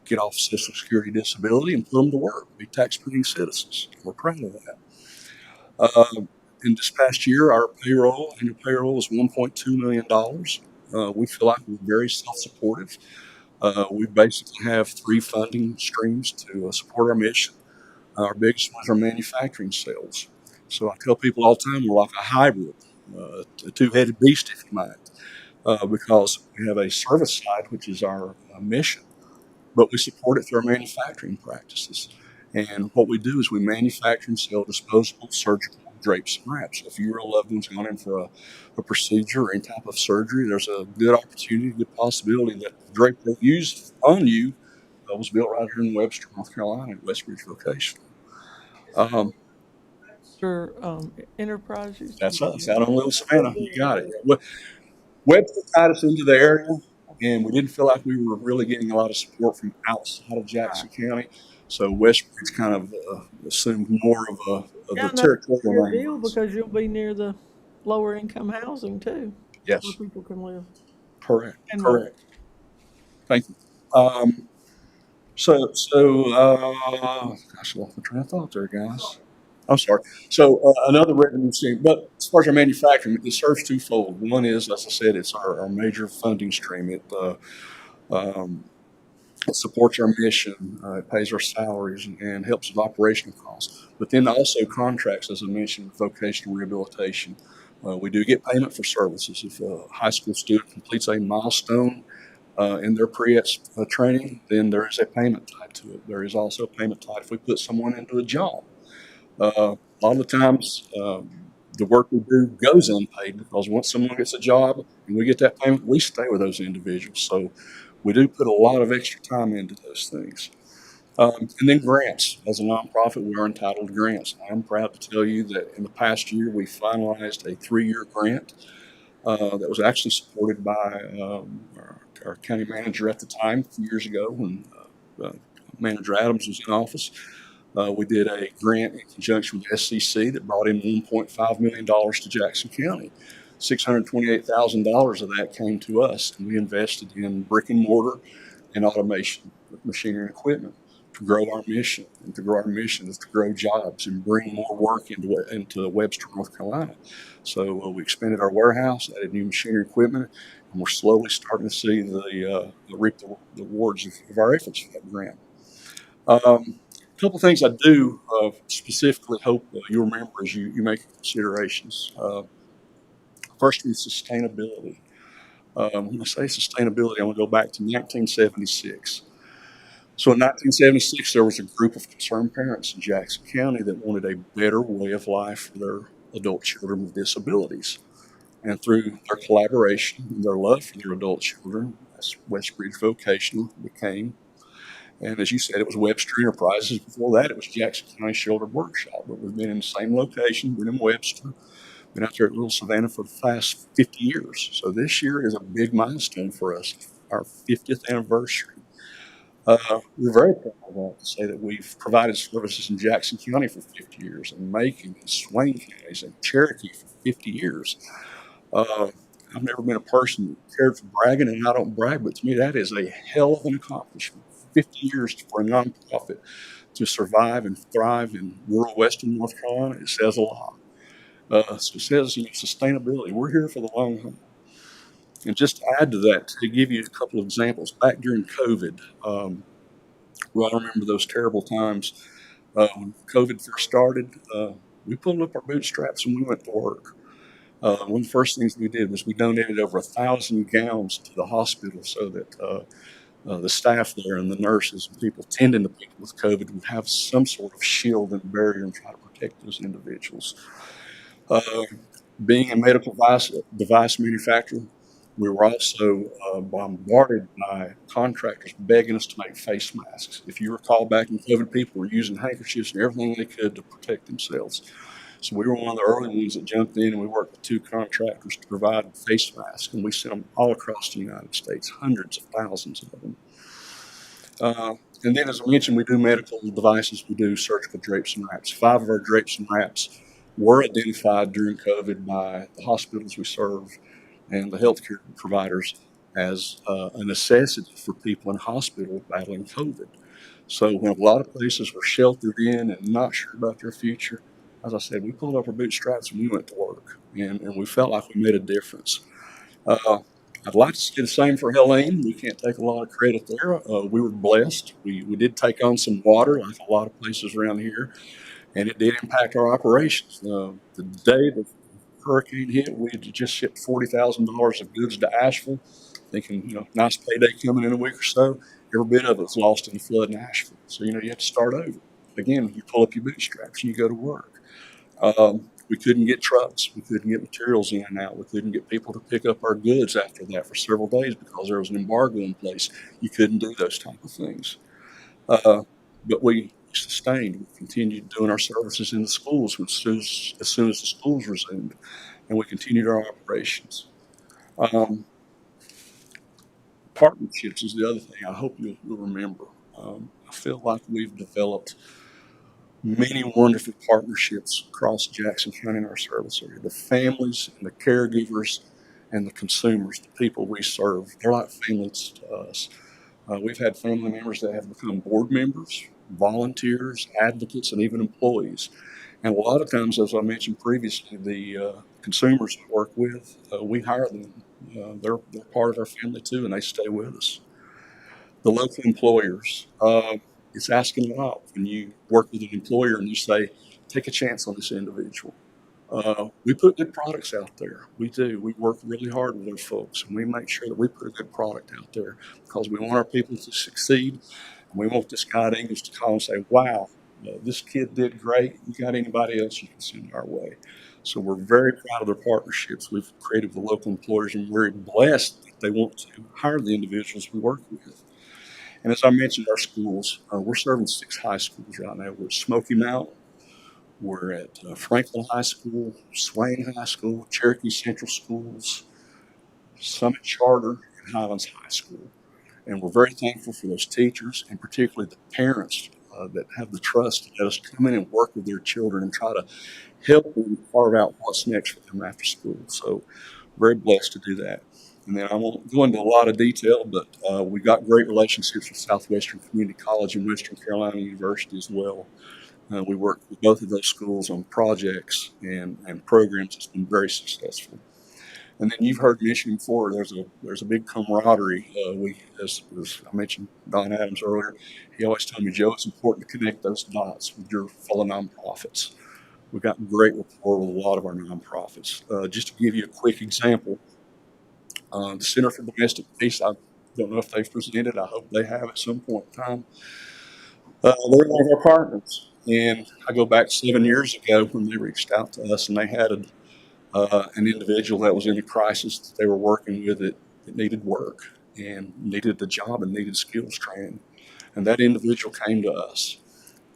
get off Social Security disability and put them to work, be tax-paying citizens. We're proud of that. In this past year, our annual payroll is $1.2 million. We feel like we're very self-supportive. We basically have three funding streams to support our mission. Our biggest ones are manufacturing sales. So I tell people all the time we're like a hybrid, a two-headed beast, if you might, because we have a service side, which is our mission, but we support it through our manufacturing practices. And what we do is we manufacture and sell disposable surgical drapes and wraps. If your loved one's gone in for a procedure or any type of surgery, there's a good opportunity, good possibility that the drape they used on you was built right here in Webster, North Carolina, at Westbridge Vocational. Your enterprises? That's us, out on Little Savannah. You got it. Webster tied us into the area, and we didn't feel like we were really getting a lot of support from outside of Jackson County. So Westbridge kind of assumed more of Yeah, the no, territorial good deal language. because you'll be near the lower income housing too. Yes. Where people can live. Correct. And work. Correct. Thank you. Gosh, I lost my train of thought there, guys. I'm sorry. So another revenue stream, but as far as our manufacturing, it serves twofold. One is, as I said, it's our major funding stream. It supports our mission, it pays our salaries, and helps with operational costs. But then also contracts, as I mentioned, with vocational rehabilitation. We do get payment for services. If a high school student completes a milestone in their pre-ETS training, then there is a payment tied to it. There is also a payment tied if we put someone into a job. A lot of the times, the work we do goes unpaid because once someone gets a job and we get that payment, we stay with those individuals. So we do put a lot of extra time into those things. And then grants. As a nonprofit, we are entitled to grants. I'm proud to tell you that in the past year, we finalized a 3-year grant that was actually supported by our county manager at the time, a few years ago when Manager Adams was in office. We did a grant in conjunction with SCC that brought in $1.5 million to Jackson County. $628,000 of that came to us, and we invested in brick and mortar and automation with machinery and equipment to grow our mission. And to grow our mission is to grow jobs and bring more work into Webster, North Carolina. So we expanded our warehouse, added new machinery and equipment, and we're slowly starting to see reap the rewards of our efforts for that grant. A couple of things I do specifically hope you'll remember as you make considerations. First is sustainability. When I say sustainability, I want to go back to 1976. So in 1976, there was a group of concerned parents in Jackson County that wanted a better way of life for their adult children with disabilities. And through their collaboration and their love for their adult children, that's Westbridge Vocational became. And as you said, it was Webster Enterprises. Before that, it was Jackson County Shoulder Workshop. But we've been in the same location, been in Webster, been out there at Little Savannah for the past 50 years. So this year is a big milestone for us, our 50th anniversary. We're very proud of that, to say that we've provided services in Jackson County for 50 years, and Macon and Swain counties and Cherokee for 50 years. I've never been a person that cared for bragging, and I don't brag, but to me that is a hell of an accomplishment. 50 years for a nonprofit to survive and thrive in rural western North Carolina, it says a lot. So it says, sustainability. We're here for the long haul. And just to add to that, to give you a couple of examples, back during COVID, I remember those terrible times when COVID first started. We pulled up our bootstraps and we went to work. One of the first things we did was we donated over 1,000 gowns to the hospital so that the staff there and the nurses and people tending to people with COVID would have some sort of shield and barrier and try to protect those individuals. Being a medical device manufacturer, we were also bombarded by contractors begging us to make face masks. If you recall, back in COVID, people were using handkerchiefs and everything they could to protect themselves. So we were one of the early ones that jumped in, and we worked with 2 contractors to provide face masks, and we sent them all across the United States, hundreds of thousands of them. And then, as I mentioned, we do medical devices, we do surgical drapes and wraps. 5 of our drapes and wraps were identified during COVID by the hospitals we serve and the healthcare providers as a necessity for people in hospital battling COVID. So when a lot of places were sheltered in and not sure about their future, as I said, we pulled up our bootstraps and we went to work, and we felt like we made a difference. I'd like to say the same for Helene. We can't take a lot of credit there. We were blessed. We did take on some water, like a lot of places around here, and it did impact our operations. The day the hurricane hit, we had just shipped $40,000 of goods to Asheville, thinking, nice payday coming in a week or so. Every bit of it was lost in the flood in Asheville. So, you have to start over. Again, you pull up your bootstraps and you go to work. We couldn't get trucks. We couldn't get materials in and out. We couldn't get people to pick up our goods after that for several days because there was an embargo in place. You couldn't do those type of things. But we sustained. We continued doing our services in the schools as soon as the schools resumed, and we continued our operations. Um, Partnerships is the other thing I hope you'll remember. I feel like we've developed many wonderful partnerships across Jackson County in our service area. The families and the caregivers and the consumers, the people we serve, they're like families to us. We've had family members that have become board members, volunteers, advocates, and even employees. And a lot of times, as I mentioned previously, the consumers we work with, we hire them. They're part of our family too, and they stay with us. The local employers, it's asking a lot when you work with an employer and you say, take a chance on this individual. We put good products out there. We do. We work really hard with those folks, and we make sure that we put a good product out there because we want our people to succeed. And we want this guy at English to call and say, wow, this kid did great. You got anybody else you can send our way? So we're very proud of their partnerships we've created with local employers, and we're blessed that they want to hire the individuals we work with. And as I mentioned, our schools, we're serving 6 high schools right now. We're at Smoky Mountain, we're at Franklin High School, Swain High School, Cherokee Central Schools, Summit Charter, and Highlands High School. And we're very thankful for those teachers, and particularly the parents that have the trust to let us come in and work with their children and try to help them carve out what's next for them after school. So very blessed to do that. And then I won't go into a lot of detail, but we've got great relationships with Southwestern Community College and Western Carolina University as well. We work with both of those schools on projects and programs that's been very successful. And then you've heard me mention before, there's a big camaraderie. As I mentioned Don Adams earlier, he always told me, Joe, it's important to connect those dots with your fellow nonprofits. We've got great rapport with a lot of our nonprofits. Just to give you a quick example, the Center for Domestic Peace, I don't know if they've presented, I hope they have at some point in time. They're one of our partners. And I go back 7 years ago when they reached out to us and they had an individual that was in a crisis that they were working with that needed work and needed a job and needed skills training. And that individual came to us.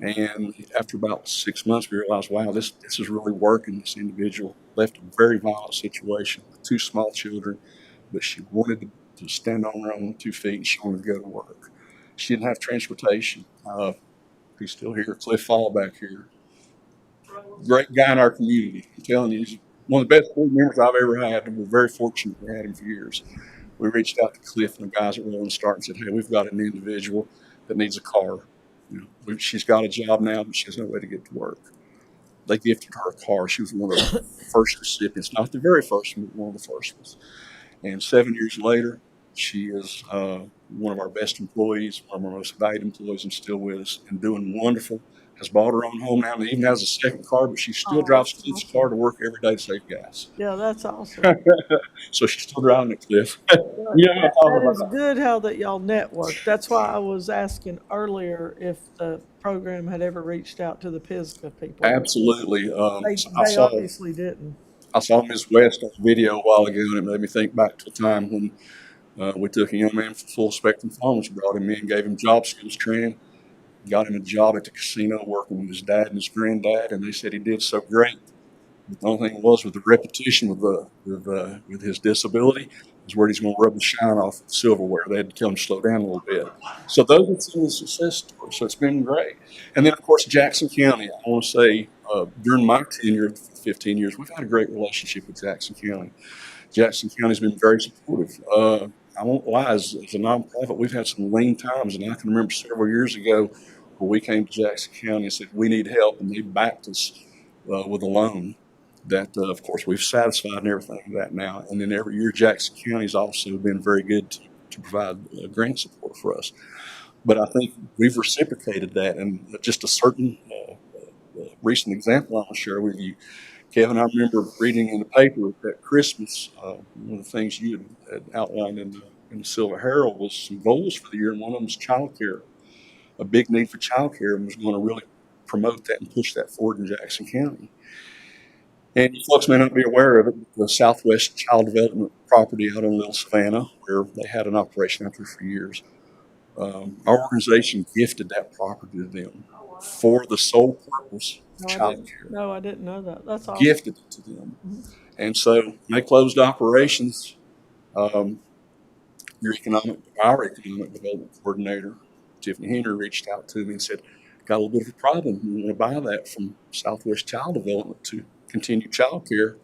And after about 6 months, we realized, wow, this is really working. This individual left a very violent situation with 2 small children, but she wanted to stand on her own 2 feet and she wanted to go to work. She didn't have transportation. He's still here, Cliff Fall back here. Great guy in our community. I'm telling you, he's one of the best board members I've ever had, and we're very fortunate to have had him for years. We reached out to Cliff and the guys at Rolling Start and said, hey, we've got an individual that needs a car. She's got a job now, but she has no way to get to work. They gifted her a car. She was one of the first recipients, not the very first one, but one of the first ones. And 7 years later, she is one of our best employees, one of our most valued employees, and still with us and doing wonderful. Has bought her own home now and even has a second car, but she still drives Cliff's car to work every day to save gas. Yeah, that's awesome. So she's still driving it, Cliff. That is good how that y'all network. That's why I was asking earlier if the program had ever reached out to the Pisgah people. Absolutely. They obviously didn't. I saw Ms. West on video a while ago, and it made me think back to a time when we took a young man from Full Spectrum Farms, brought him in, gave him job skills training, got him a job at the casino working with his dad and his granddad, and they said he did so great. But the only thing was with the repetition with his disability is where he's going to rub the shine off of the silverware. They had to tell him to slow down a little bit. So those are some of the success stories. So it's been great. And then, of course, Jackson County. I want to say during my tenure of 15 years, we've had a great relationship with Jackson County. Jackson County's been very supportive. I won't lie, as a nonprofit, we've had some lean times, and I can remember several years ago where we came to Jackson County and said, we need help, and they backed us with a loan that, of course, we've satisfied and everything of that now. And then every year, Jackson County's also been very good to provide grant support for us. But I think we've reciprocated that, and just a certain recent example I want to share with you. Kevin, I remember reading in the paper at Christmas, one of the things you had outlined in the Silver Herald was some goals for the year, and one of them was child care, a big need for child care, and was going to really promote that and push that forward in Jackson County. And you folks may not be aware of it, the Southwest Child Development property out in Little Savannah, where they had an operation out there for years. Our organization gifted that property to them for the sole purpose of child care. No, I didn't know that. That's awesome. Gifted it to them. And so they closed operations Our economic development coordinator, Tiffany Henry, reached out to me and said, got a little bit of a problem. We want to buy that from Southwest Child Development to continue child care.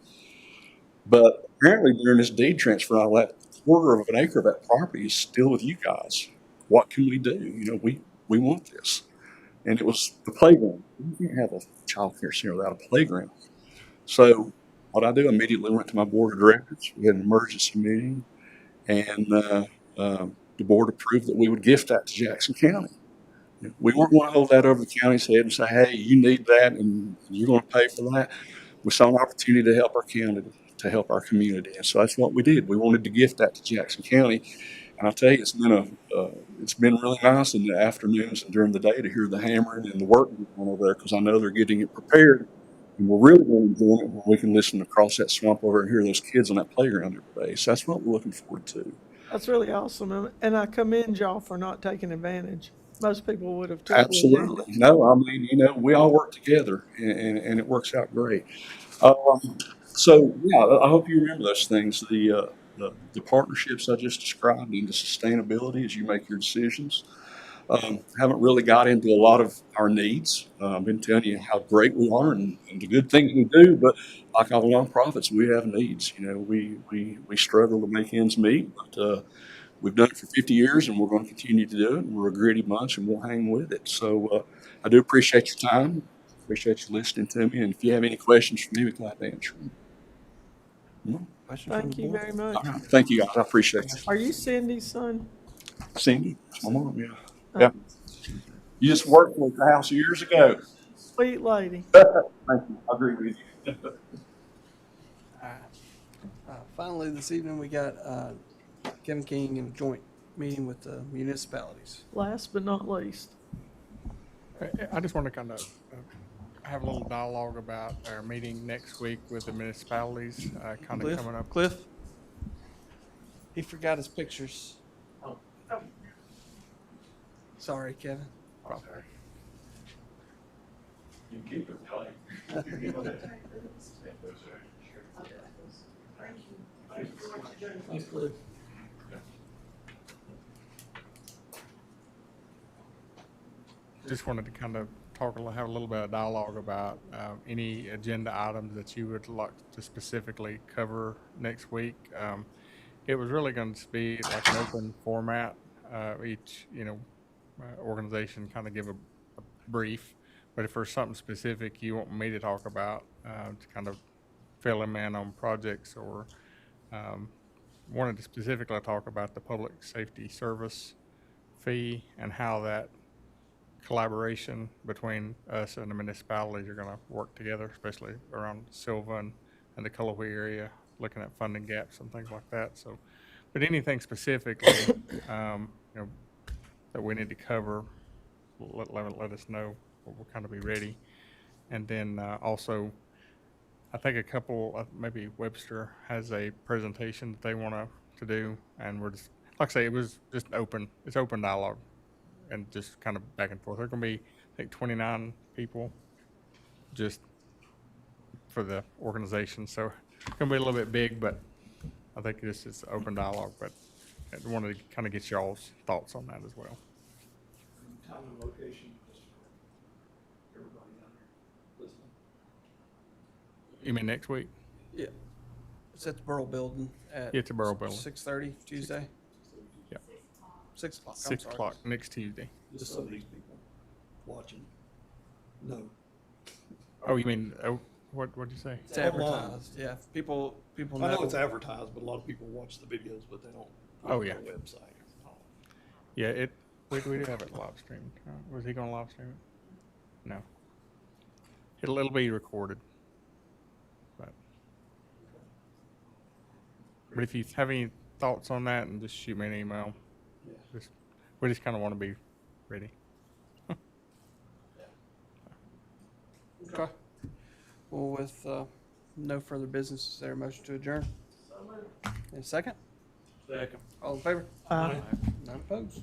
But apparently during this deed transfer, all that quarter of an acre of that property is still with you guys. What can we do? You know, we want this. And it was the playground. You can't have a child care center without a playground. So what I do, immediately went to my board of directors. We had an emergency meeting, and the board approved that we would gift that to Jackson County. We weren't going to hold that over the county's head and say, hey, you need that and you're going to pay for that. We saw an opportunity to help our county, to help our community. And so that's what we did. We wanted to gift that to Jackson County. And I'll tell you, it's been really nice in the afternoons and during the day to hear the hammering and the work going over there, because I know they're getting it prepared. And we're really going to enjoy it when we can listen across that swamp over and hear those kids on that playground every day. So that's what we're looking forward to. That's really awesome, and I commend y'all for not taking advantage. Most people would have taken Absolutely. No, I mean, you know, we all work together, and it works out great. So, yeah, I hope you remember those things. The partnerships I just described into sustainability as you make your decisions. Haven't really got into a lot of our needs. I've been telling you how great we are and the good things we do, but like all nonprofits, we have needs. You know, we struggle to make ends meet, but we've done it for 50 years and we're going to continue to do it. And we're a gritty bunch and we'll hang with it. So I do appreciate your time. Appreciate you listening to me. And if you have any questions for me, we'd be glad to answer them. Thank you very much. All right. Thank you, guys. I appreciate it. Are you Cindy's son? Cindy, it's my mom, yeah. Yeah. You just worked with the house years ago. Sweet lady. Thank you. I agree with you. Finally, this evening we got Kevin King in a joint meeting with the municipalities. Last but not least. I just want to kind of have a little dialogue about our meeting next week with the municipalities, kind of coming up. Cliff, he forgot his pictures. Oh. Sorry, Kevin. Probably. You can keep it, Kelly. Thanks, Cliff. Just wanted to kind of have a little bit of dialogue about any agenda items that you would like to specifically cover next week. It was really going to be like an open format. Each, organization kind of give a brief, but if there's something specific you want me to talk about to kind of fill them in on projects, or wanted to specifically talk about the public safety service fee and how that collaboration between us and the municipalities are going to work together, especially around Sylvan and the Cullowhee area, looking at funding gaps and things like that. So, but anything specifically, that we need to cover, let us know. We'll kind of be ready. And then also, I think a couple, maybe Webster has a presentation that they want to do, and we're just, like I say, it was just open. It's open dialogue. And just kind of back and forth. There are going to be, I think, 29 people just for the organization. So it's going to be a little bit big, but I think this is open dialogue. But I wanted to kind of get y'all's thoughts on that as well. Time and location, just for everybody down there listening. You mean next week? Yeah. It's at the Borough Building at It's a Borough Building. 6:30 Tuesday. Yeah. 6 o'clock. 6 o'clock next Tuesday. Just some of these people watching. No. Oh, you mean, what'd you say? It's advertised. Yeah. People know. I know it's advertised, but a lot of people watch the videos, but they don't. Oh, yeah. On the website. Yeah, we do have it live streamed. Was he going to live stream it? No. It'll be recorded. But if you have any thoughts on that, and just shoot me an email. Yeah. We just kind of want to be ready. Okay. Well, with no further business, is there a motion to adjourn? And a second? Second. All in favor? Aye. None opposed.